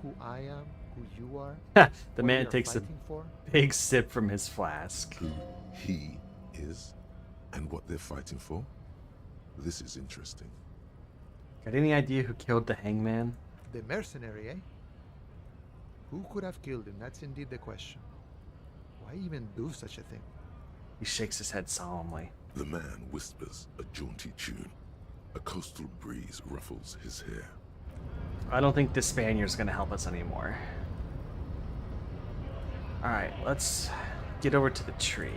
Who I am, who you are. The what man we are takes a fighting for. big sip from his flask. Who he is and what they're fighting for? This is interesting. Got any idea who killed the hangman? The mercenary, eh? Who could have killed him? That's indeed the question. Why even do such a thing? He shakes his head solemnly. The man whispers a jaunty tune. A coastal breeze ruffles his hair. I don't think this Spaniard's gonna help us anymore. Alright, let's get over to the tree.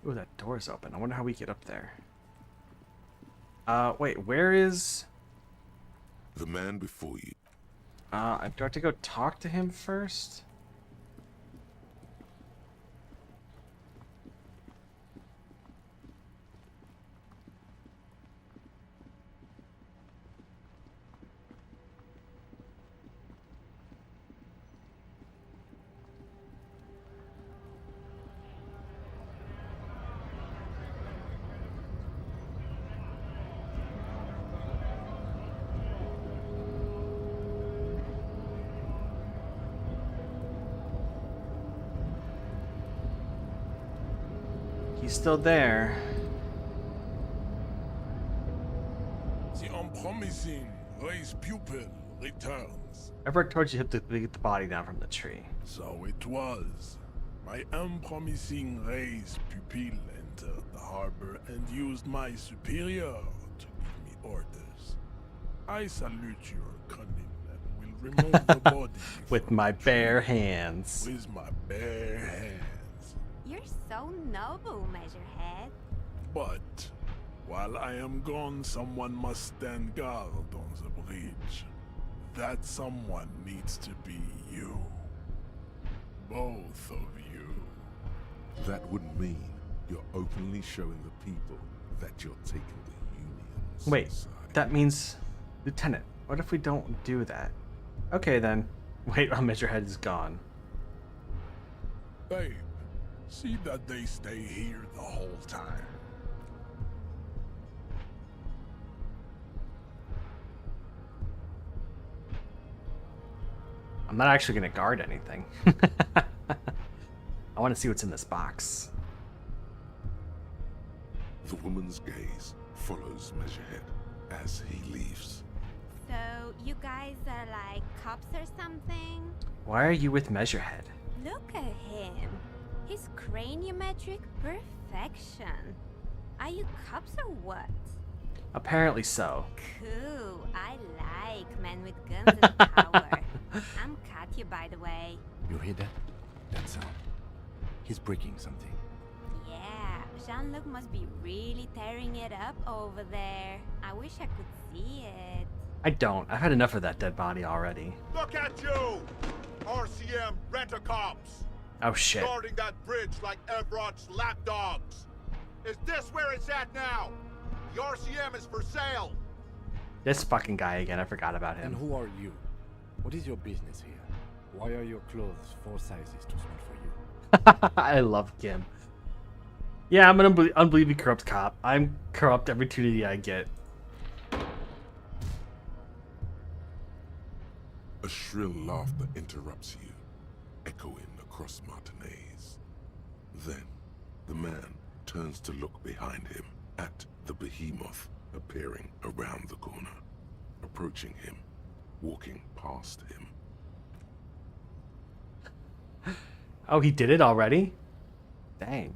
Ooh, that door's open. I wonder how we get up there. Wait, where is... The man before you. Do I have to go talk to him first? He's still there. The unpromising race pupil returns. I've worked towards you to get the body down from the tree. So it was. My unpromising race pupil entered the harbor and used my superior to give me orders. I salute your cunning and will remove the body with my bare hands. With my bare hands. You're so noble, Measurehead. But while I am gone, someone must stand guard on the bridge. That someone needs to be you. Both of you. That would mean you're openly showing the people that you're taking the Union's Wait, side. that means... Lieutenant, what if we don't do that? Okay then. Wait, our Measurehead is gone. Babe, see that they stay here the whole time. I'm not actually going to guard anything. I want to see what's in this box. The woman's gaze follows Measurehead as he leaves. So, you guys are like cops or something? Why are you with Measurehead? Look at him. His craniometric perfection. Are you cops or what? Apparently so. Cool. I like men with guns and power. I'm Katya, by the way. You hear that? That sound. He's breaking something. Yeah, Jean-Luc must be really tearing it up over there. I wish I could see it. I don't. I've had enough of that dead body already. Look at you! RCM rent-a-cops! Oh shit. Guarding that bridge like Everott's lapdogs! Is this where it's at now? The RCM is for sale! This fucking guy again, I forgot about him. And who are you? What is your business here? Why are your clothes 4 sizes too small for you? I love Kim. Yeah, I'm an unbelievably corrupt cop. I'm corrupt every opportunity I get. A shrill laughter interrupts you, echoing across Martinez. Then, the man turns to look behind him at the behemoth appearing around the corner, approaching him, walking past him. Oh, he did it already? Dang.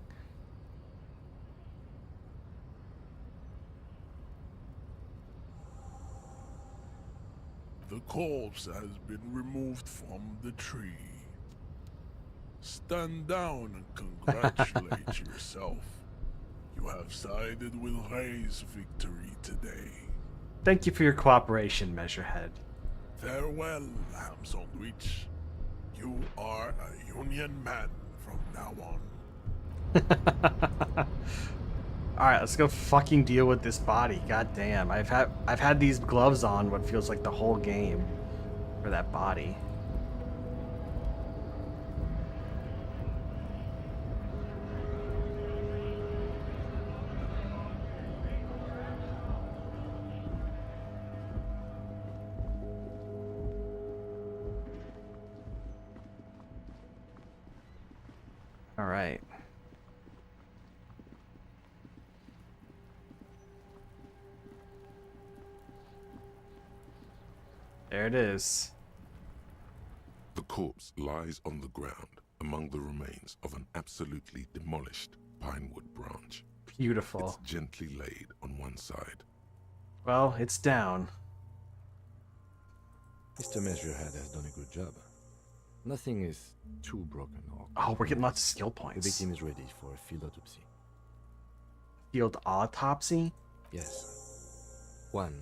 The corpse has been removed from the tree. Stand down and congratulate yourself. You have sided with Ray's victory today. Thank you for your cooperation, Measurehead. Farewell, ham sandwich. You are a Union man from now on. Alright, let's go fucking deal with this body. God damn. I've had these gloves on what feels like the whole game for that body. Alright. There it is. The corpse lies on the ground among the remains of an absolutely demolished pinewood branch. Beautiful. It's gently laid on one side. Well, it's down. Mr. Measurehead has done a good job. Nothing is too broken or... Oh, we're getting lots of skill points. The victim is ready for a field autopsy. Field autopsy? Yes. 1.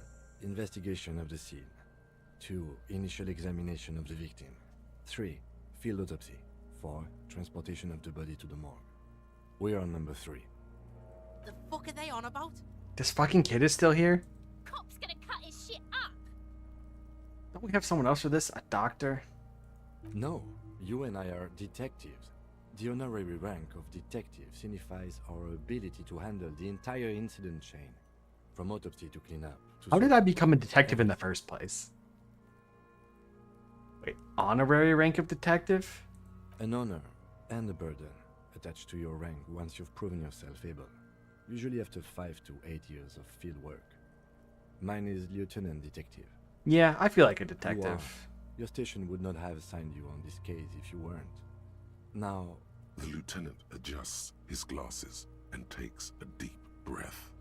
Investigation of the scene. 2. Initial examination of the victim. 3. Field autopsy. 4. Transportation of the body to the morgue. We are on number 3. The fuck are they on about? This fucking kid is still here? Cop's gonna cut his shit up! Don't we have someone else for this? A doctor? No, you and I are detectives. The honorary rank of detective signifies our ability to handle the entire incident chain, from autopsy to cleanup. How did I become a detective in the first place? Wait, honorary rank of detective? An honor and a burden attached to your rank once you've proven yourself able, usually after 5 to 8 years of field work. Mine is lieutenant detective. Yeah, I feel like a detective. Your station would not have assigned you on this case if you weren't. Now... The lieutenant adjusts his glasses and takes a deep breath.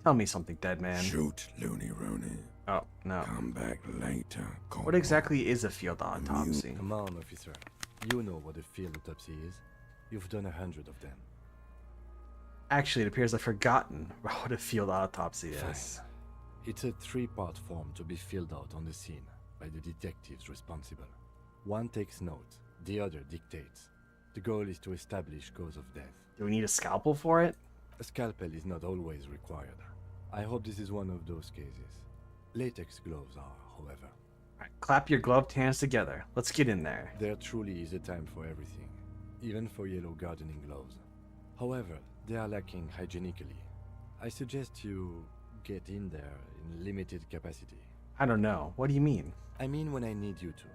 Tell me something, dead man. Shoot, Looney Rooney. Oh, no. Come back later. What exactly is a field autopsy? Come on, officer. You know what a field autopsy is. You've done 100 of them. Actually, it appears I've forgotten what a field autopsy is. Fine. It's a 3-part form to be filled out on the scene by the detectives responsible. One takes notes, the other dictates. The goal is to establish cause of death. Do we need a scalpel for it? A scalpel is not always required. I hope this is one of those cases. Latex gloves are, however. Alright, clap your gloved hands together. Let's get in there. There truly is a time for everything, even for yellow gardening gloves. However, they are lacking hygienically. I suggest you get in there in limited capacity. I don't know. What do you mean? I mean when I need you to.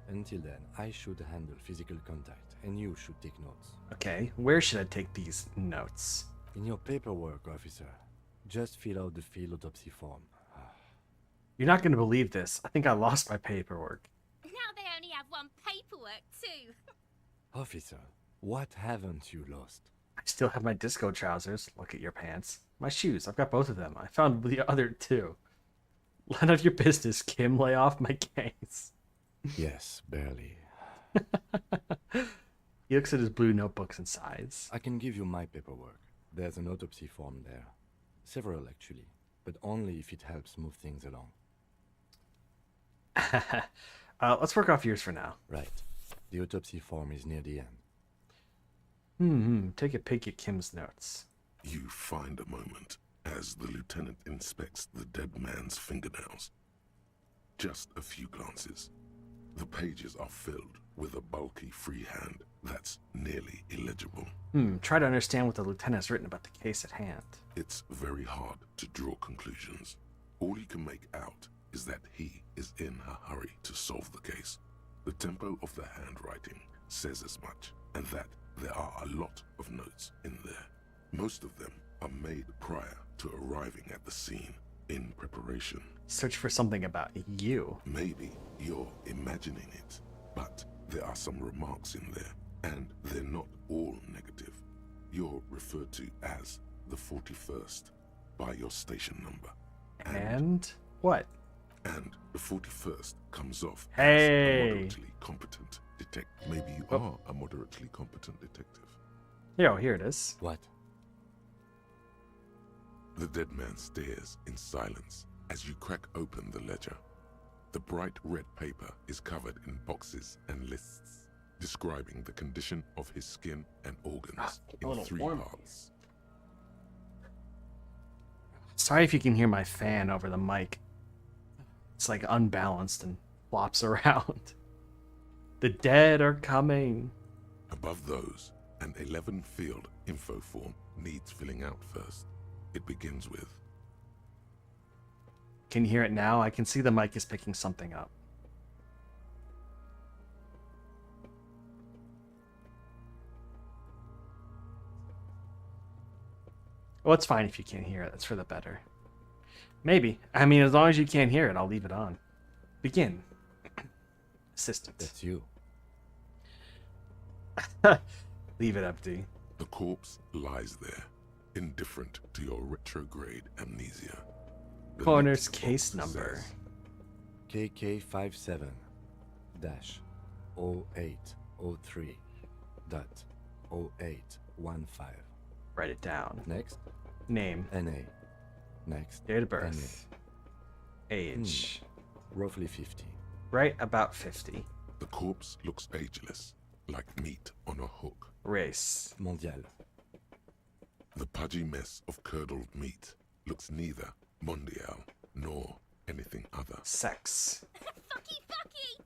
Until then, I should handle physical contact, and you should take notes. Okay, where should I take these notes? In your paperwork, officer. Just fill out the field autopsy form. You're not going to believe this. I think I lost my paperwork. Now they only have one paperwork, too. Officer, what haven't you lost? I still have my disco trousers. Look at your pants. My shoes. I've got both of them. I found the other two. None of your business, Kim. Lay off my case. Yes, barely. He looks at his blue notebooks and sighs. I can give you my paperwork. There's an autopsy form there. Several, actually. But only if it helps move things along. Let's work off yours for now. Right. The autopsy form is near the end. Take a peek at Kim's notes. You find a moment as the lieutenant inspects the dead man's fingernails. Just a few glances. The pages are filled with a bulky freehand that's nearly illegible. Try to understand what the lieutenant's written about the case at hand. It's very hard to draw conclusions. All you can make out is that he is in a hurry to solve the case. The tempo of the handwriting says as much, and that there are a lot of notes in there. Most of them are made prior to arriving at the scene, in preparation. Search for something about you. Maybe you're imagining it, but there are some remarks in there, and they're not all negative. You're referred to as the 41st by your station number. And what? And the 41st comes off Hey! as a moderately competent detective. Maybe you are a moderately competent detective. Yo, here it is. What? The dead man stares in silence as you crack open the ledger. The bright red paper is covered in boxes and lists, describing the condition of his skin and organs in 3 parts. Sorry if you can hear my fan over the mic. It's like unbalanced and flops around. The dead are coming. Above those, an 11-field info form needs filling out first. It begins with... Can you hear it now? I can see the mic is picking something up. Well, it's fine if you can't hear it. That's for the better. Maybe. I mean, as long as you can't hear it, I'll leave it on. Begin. Assistant. That's you. Leave it empty. The corpse lies there, indifferent to your retrograde amnesia. The Coroner's next case box number. says, KK57-0803.0815. Write it down. Next. Name. NA. Next. Date of birth. Age. Roughly 50. Right about 50. The corpse looks ageless, like meat on a hook. Race. Mondial. The pudgy mess of curdled meat looks neither mondial nor anything other. Sex. Fucky, fucky!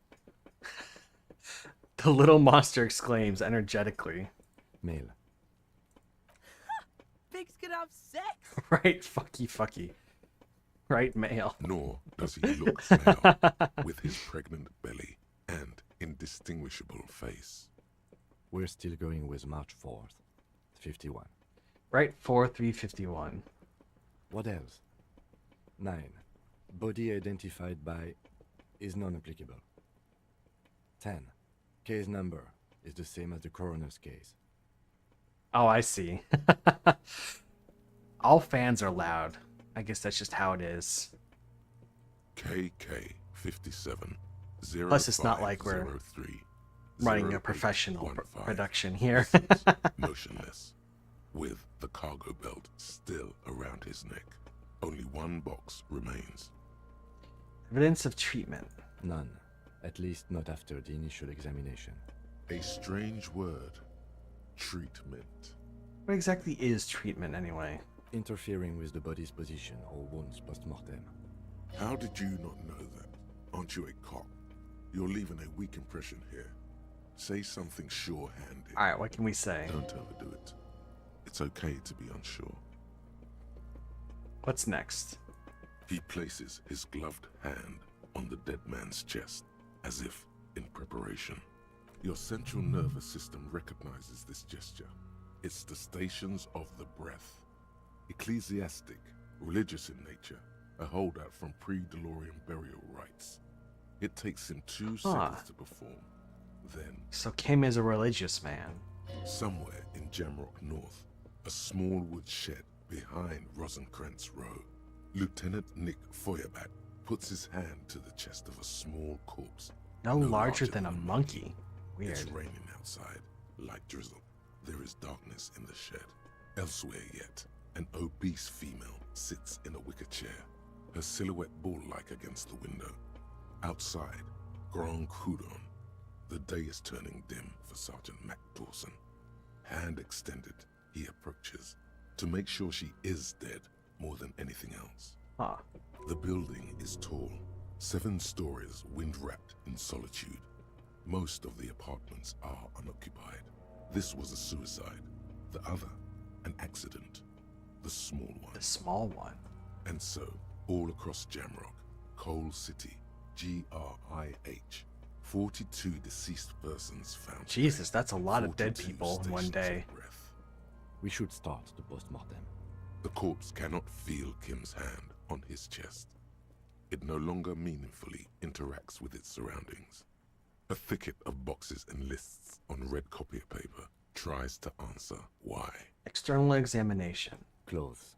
The little monster exclaims energetically. Male. Pigs can have sex! Right, fucky. Right, male. Nor does he look male, with his pregnant belly and indistinguishable face. We're still going with March 4th, 51. Right, 4351. What else? 9. Body identified by is non-applicable. 10. Case number is the same as the coroner's case. Oh, I see. All fans are loud. I guess that's just how it is. KK57 Plus, it's not like we're running a professional production here. Motionless, with the cargo belt still around his neck. Only one box remains. Evidence of treatment. None. At least not after the initial examination. A strange word. Treatment. What exactly is treatment anyway? Interfering with the body's position or wounds post-mortem. How did you not know that? Aren't you a cop? You're leaving a weak impression here. Say something sure-handed. Alright, what can we say? Don't overdo it. It's okay to be unsure. What's next? He places his gloved hand on the dead man's chest, as if in preparation. Your central nervous system recognizes this gesture. It's the stations of the breath. Ecclesiastic, religious in nature, a holdout from pre-DeLorean burial rites. It takes him 2 seconds to perform. Then, so Kim is a religious man. Somewhere in Jamrock North, a small wood shed behind Rosencrantz Row, Lieutenant Nick Feuerbat puts his hand to the chest of a small corpse. No larger than a monkey. Weird. It's raining outside, light drizzle. There is darkness in the shed. Elsewhere yet, an obese female sits in a wicker chair, her silhouette bull-like against the window. Outside, Grand Coudon. The day is turning dim for Sergeant Mac Dawson. Hand extended, he approaches, to make sure she is dead more than anything else. The building is tall, 7 stories, wind-wrapped in solitude. Most of the apartments are unoccupied. This was a suicide. The other, an accident. The small one. The small one. And so, all across Jamrock, Coal City, GRIH, 42 deceased persons found. Jesus, that's a lot of dead people in one day. We should start the post-mortem. The corpse cannot feel Kim's hand on his chest. It no longer meaningfully interacts with its surroundings. A thicket of boxes and lists on red copier paper tries to answer why. External examination. Clothes.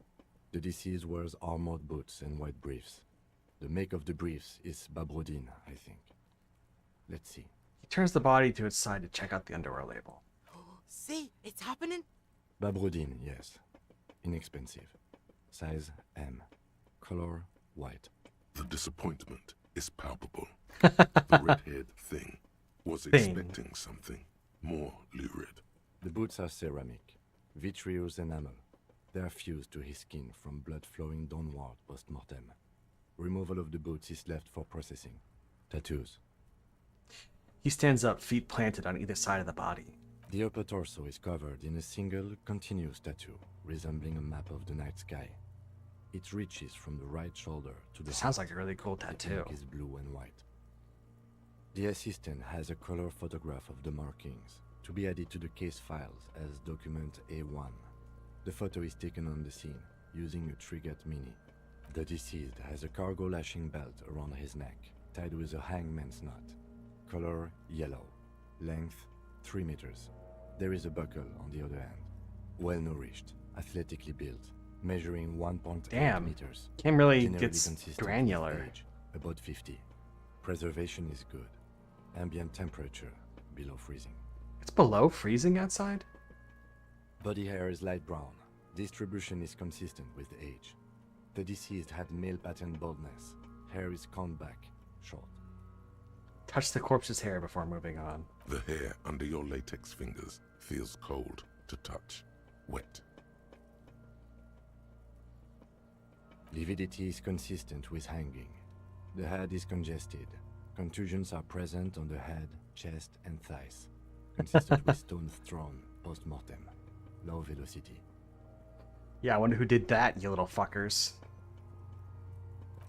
The deceased wears armored boots and white briefs. The make of the briefs is Babrodine, I think. Let's see. He turns the body to its side to check out the underwear label. See, it's happening. Babrodine, yes. Inexpensive. Size M. Color white. The disappointment is palpable. The red-haired thing was expecting something more lurid. The boots are ceramic, vitreous enamel. They are fused to his skin from blood flowing downward post-mortem. Removal of the boots is left for processing. Tattoos. He stands up, feet planted on either side of the body. The upper torso is covered in a single, continuous tattoo, resembling a map of the night sky. It reaches from the right shoulder to the Sounds heart. like a really cool tattoo. The ink is blue and white. The assistant has a color photograph of the markings, to be added to the case files as document A1. The photo is taken on the scene, using a Trigat Mini. The deceased has a cargo lashing belt around his neck, tied with a hangman's knot. Color yellow. Length 3 meters. There is a buckle on the other end. Well-nourished, athletically built, measuring 1.8 meters. Kim really Generally gets consistent with granular. age, about 50. Preservation is good. Ambient temperature below freezing. It's below freezing outside? Body hair is light brown. Distribution is consistent with age. The deceased had male pattern baldness. Hair is combed back, short. Touch the corpse's hair before moving on. The hair under your latex fingers feels cold to touch, wet. Lividity is consistent with hanging. The head is congested. Contusions are present on the head, chest, and thighs. Consistent with stones thrown post-mortem. Low velocity. Yeah, I wonder who did that, you little fuckers.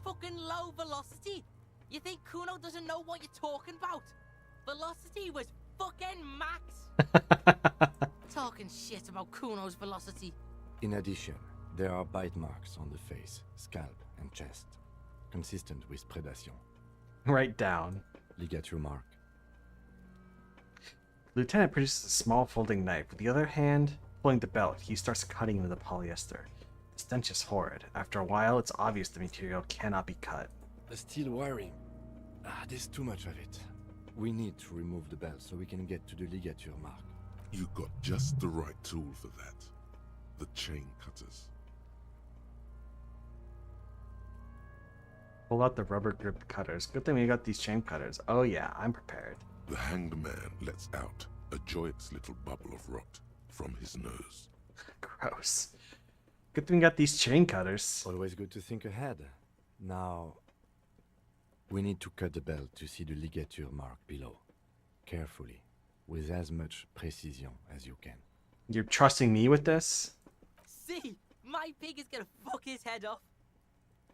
Fucking low velocity. You think Kuno doesn't know what you're talking about? Velocity was fucking max. Talking shit about Kuno's velocity. In addition, there are bite marks on the face, scalp, and chest. Consistent with predation. Right down. Ligature mark. Lieutenant produces a small folding knife. With the other hand, pulling the belt, he starts cutting into the polyester. The stench is horrid. After a while, it's obvious the material cannot be cut. The steel wiring. There's too much of it. We need to remove the belt so we can get to the ligature mark. You got just the right tool for that. The chain cutters. Pull out the rubber grip cutters. Good thing we got these chain cutters. Oh yeah, I'm prepared. The hanged man lets out a joyous little bubble of rot from his nose. Gross. Good thing we got these chain cutters. Always good to think ahead. Now, we need to cut the belt to see the ligature mark below. Carefully, with as much precision as you can. You're trusting me with this? See, my pig is gonna fuck his head off.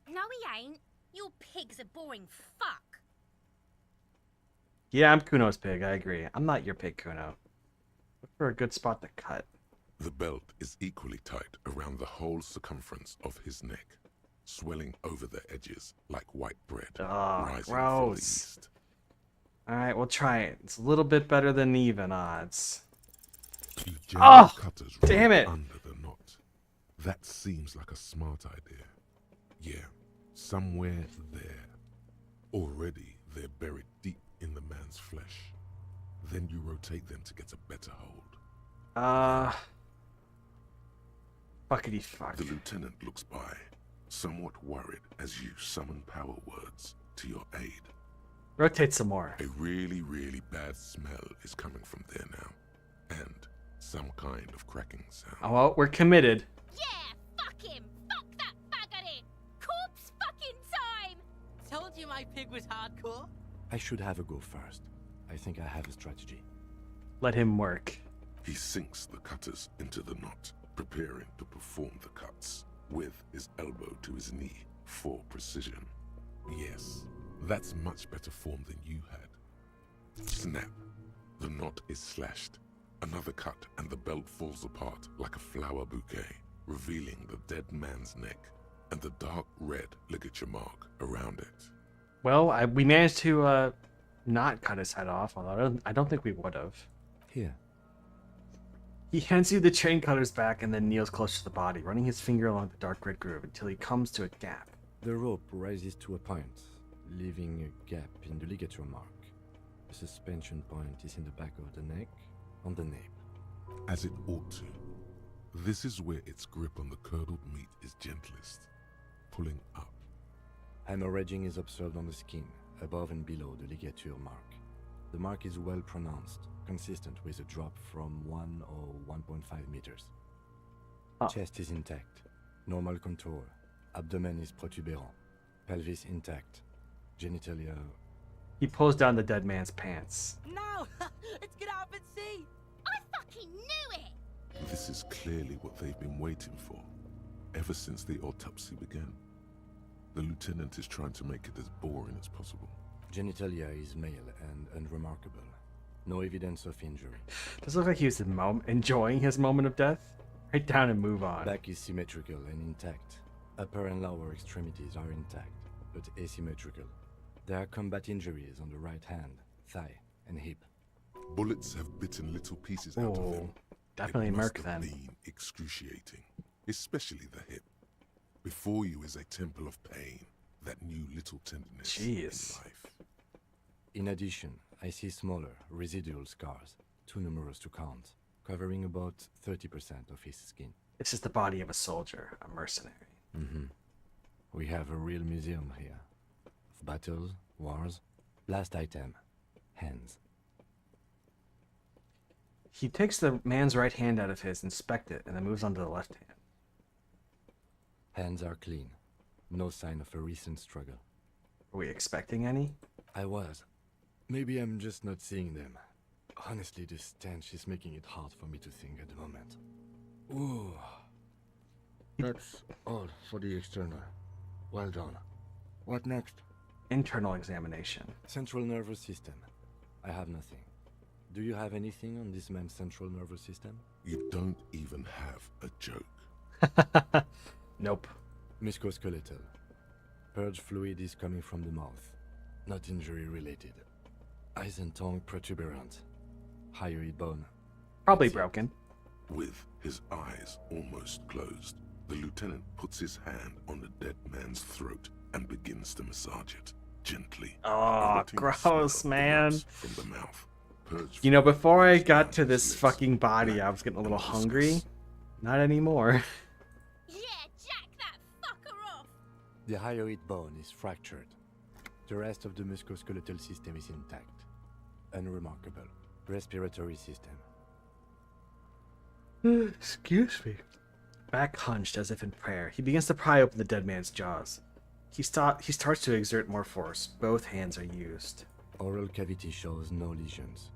No, he ain't. Your pig's a boring fuck. Yeah, I'm Kuno's pig, I agree. I'm not your pig, Kuno. Look for a good spot to cut. The belt is equally tight around the whole circumference of his neck, swelling over the edges like white bread rising from the gross. east. Alright, we'll try it. It's a little bit better than even odds. You jam the cutters damn right it! under the knot. That seems like a smart idea. Yeah, somewhere there. Already they're buried deep in the man's flesh. Then you rotate them to get a better hold. Fuckity fuck. The lieutenant looks by, somewhat worried as you summon power words to your aid. Rotate some more. A really, really bad smell is coming from there now. And some kind of cracking sound. Oh, well, we're committed. Yeah, fuck him. Fuck that buggery. Corpse fucking time. Told you my pig was hardcore. I should have a go first. I think I have a strategy. Let him work. He sinks the cutters into the knot, preparing to perform the cuts, with his elbow to his knee for precision. Yes, that's much better form than you had. Snap. The knot is slashed. Another cut and the belt falls apart like a flower bouquet, revealing the dead man's neck and the dark red ligature mark around it. Well, we managed to not cut his head off, although I don't think we would have. Here. He hands you the chain cutters back and then kneels close to the body, running his finger along the dark red groove until he comes to a gap. The rope rises to a point, leaving a gap in the ligature mark. The suspension point is in the back of the neck, on the nape. As it ought to. This is where its grip on the curdled meat is gentlest, pulling up. Hemorrhaging is observed on the skin, above and below the ligature mark. The mark is well pronounced, consistent with a drop from 1 or 1.5 meters. Chest is intact, normal contour. Abdomen is protuberant, pelvis intact, genitalia... He pulls down the dead man's pants. No! Let's get up and see! I fucking knew it! This is clearly what they've been waiting for, ever since the autopsy began. The lieutenant is trying to make it as boring as possible. Genitalia is male and unremarkable. No evidence of injury. Does it look like he was enjoying his moment of death? Write down and move on. Back is symmetrical and intact. Upper and lower extremities are intact, but asymmetrical. There are combat injuries on the right hand, thigh, and hip. Bullets have bitten little pieces out of him. Definitely it must Merc have then. been excruciating, especially the hip. Before you is a temple of pain that knew little tenderness in life. In addition, I see smaller, residual scars, too numerous to count, covering about 30% of his skin. This is the body of a soldier, a mercenary. We have a real museum here. Of battles, wars. Last item, hands. He takes the man's right hand out of his, inspects it, and then moves on to the left hand. Hands are clean. No sign of a recent struggle. Are we expecting any? I was. Maybe I'm just not seeing them. Honestly, this stench is making it hard for me to think at the moment. Ooh. That's all for the external. Well done. What next? Internal examination. Central nervous system. I have nothing. Do you have anything on this man's central nervous system? You don't even have a joke. Nope. Musculoskeletal. Purge fluid is coming from the mouth. Not injury related. Eyes and tongue protuberant. Hyoid bone. Probably broken. With his eyes almost closed, the lieutenant puts his hand on the dead man's throat and begins to massage it, gently. Oh, gross, man. From the mouth. Purge You know, before I got to this fucking body, I was getting a little hungry. Not anymore. The hyoid bone is fractured. The rest of the musculoskeletal system is intact. Unremarkable. Respiratory system. Excuse me. Back hunched as if in prayer, he begins to pry open the dead man's jaws. He starts to exert more force. Both hands are used. Oral cavity shows no lesions.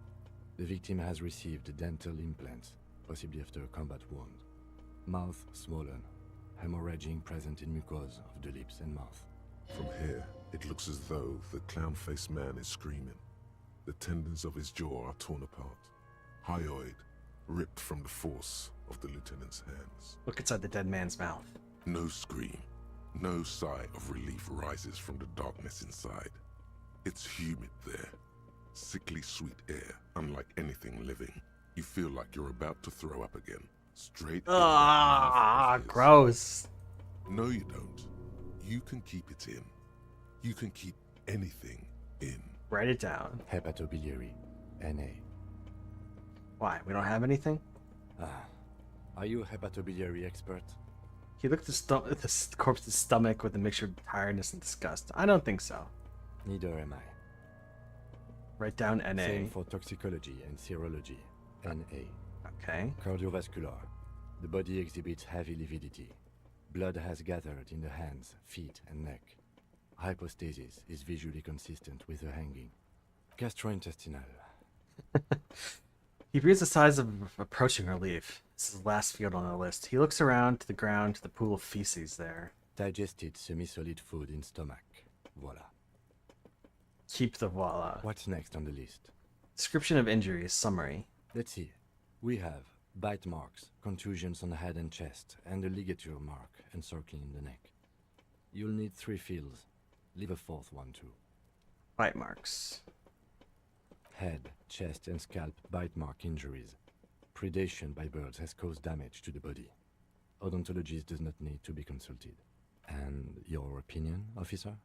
The victim has received dental implants, possibly after a combat wound. Mouth swollen. Hemorrhaging present in mucosa of the lips and mouth. From here, it looks as though the clown-faced man is screaming. The tendons of his jaw are torn apart. Hyoid ripped from the force of the lieutenant's hands. Look inside the dead man's mouth. No scream, no sigh of relief rises from the darkness inside. It's humid there. Sickly sweet air, unlike anything living. You feel like you're about to throw up again. Straight gross. No, you don't. You can keep it in. You can keep anything in. Write it down. Hepatobiliary. NA. Why? We don't have anything? Are you a hepatobiliary expert? He looked at the corpse's stomach with a mixture of tiredness and disgust. I don't think so. Neither am I. Write down NA. Same for toxicology and serology. NA. Okay. Cardiovascular. The body exhibits heavy lividity. Blood has gathered in the hands, feet, and neck. Hypostasis is visually consistent with the hanging. Gastrointestinal. He breathes a sigh of approaching relief. This is the last field on the list. He looks around to the ground, to the pool of feces there. Digested semi-solid food in stomach. Voila. Keep the voila. What's next on the list? Description of injuries, summary. Let's see. We have bite marks, contusions on the head and chest, and a ligature mark encircling the neck. You'll need 3 fields. Leave a 4th one too. Bite marks. Head, chest, and scalp bite mark injuries. Predation by birds has caused damage to the body. Odontologist does not need to be consulted. And your opinion, officer?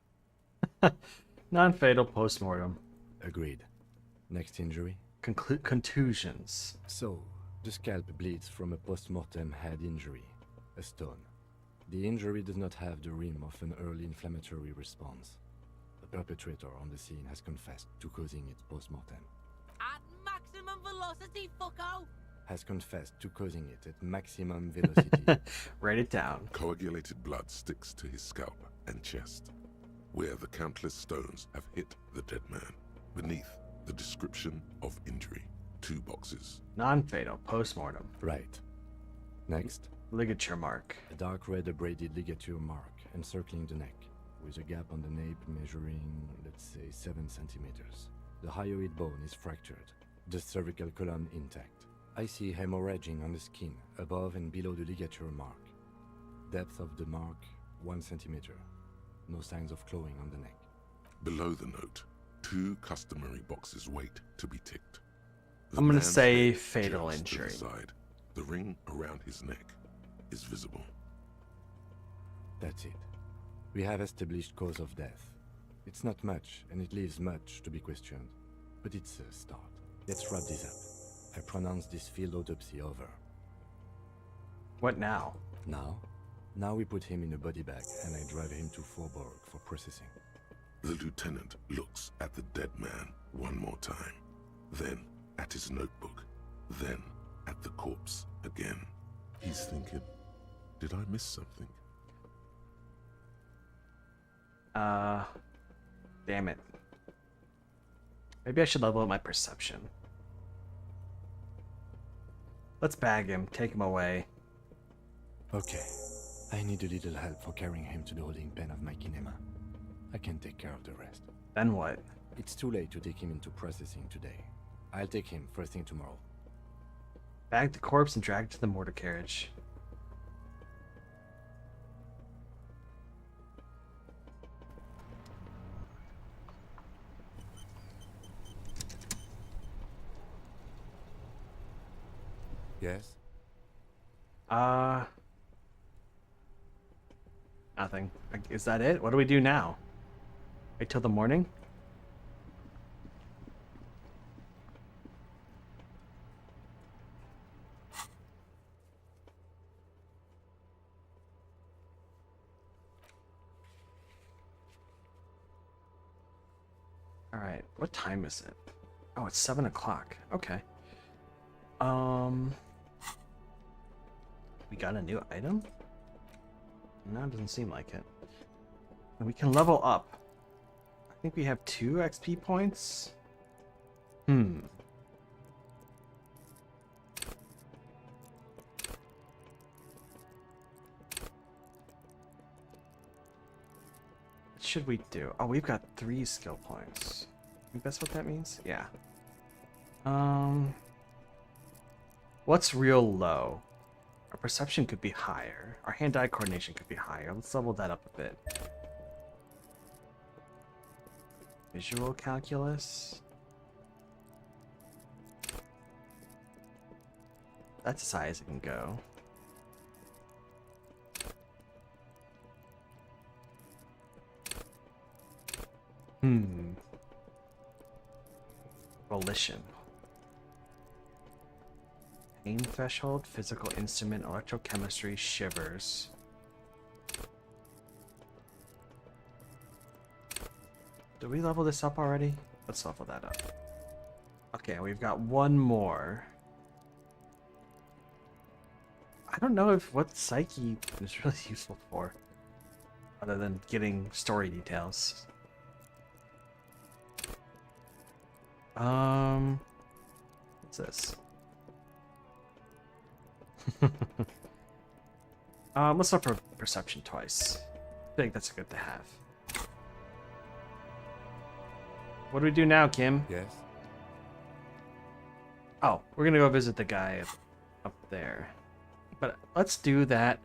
Non-fatal post-mortem. Agreed. Next injury? Contusions. So, the scalp bleeds from a post-mortem head injury, a stone. The injury does not have the rim of an early inflammatory response. The perpetrator on the scene has confessed to causing it post-mortem. At maximum velocity, fucko! Has confessed to causing it at maximum velocity. Write it down. Coagulated blood sticks to his scalp and chest, where the countless stones have hit the dead man. Beneath, the description of injury. 2 boxes. Non-fatal post-mortem. Right. Next. Ligature mark. A dark red abraded ligature mark encircling the neck, with a gap on the nape measuring, let's say, 7 centimeters. The hyoid bone is fractured. The cervical column intact. I see hemorrhaging on the skin, above and below the ligature mark. Depth of the mark, 1 centimeter. No signs of clawing on the neck. Below the note, 2 customary boxes wait to be ticked. I'm gonna say fatal injury. The ring around his neck is visible. That's it. We have established cause of death. It's not much, and it leaves much to be questioned. But it's a start. Let's wrap this up. I pronounce this field autopsy over. What now? Now we put him in a body bag, and I drive him to Forborg for processing. The lieutenant looks at the dead man one more time, then at his notebook, then at the corpse again. He's thinking, did I miss something? Damn it. Maybe I should level up my perception. Let's bag him, take him away. Okay. I need a little help for carrying him to the holding pen of my kinema. I can take care of the rest. Then what? It's too late to take him into processing today. I'll take him first thing tomorrow. Bag the corpse and drag it to the mortar carriage. Yes? Nothing. Is that it? What do we do now? Wait till the morning? Alright, what time is it? Oh, it's 7 o'clock. Okay. We got a new item? No, it doesn't seem like it. And we can level up. I think we have 2 XP points. What should we do? Oh, we've got 3 skill points. I think that's what that means? Yeah. What's real low? Our perception could be higher. Our hand-eye coordination could be higher. Let's level that up a bit. Visual calculus. That's as high as it can go. Volition. Pain threshold, physical instrument, electrochemistry, shivers. Did we level this up already? Let's level that up. Okay, we've got 1 more. I don't know if what Psyche is really useful for, other than getting story details. What's this? Let's look for perception twice. I think that's good to have. What do we do now, Kim? Yes? Oh, we're gonna go visit the guy up there. But let's do that.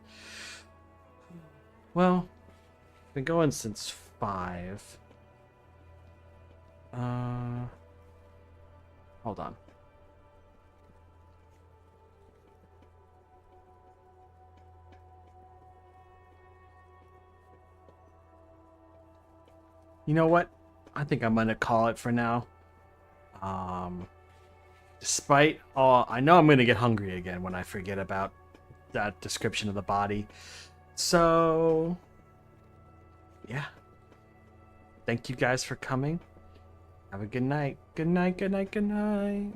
Well, been going since 5. Hold on. You know what? I think I'm gonna call it for now. Despite all, I know I'm gonna get hungry again when I forget about that description of the body. So, yeah. Thank you guys for coming. Have a good night. Good night, good night, good night.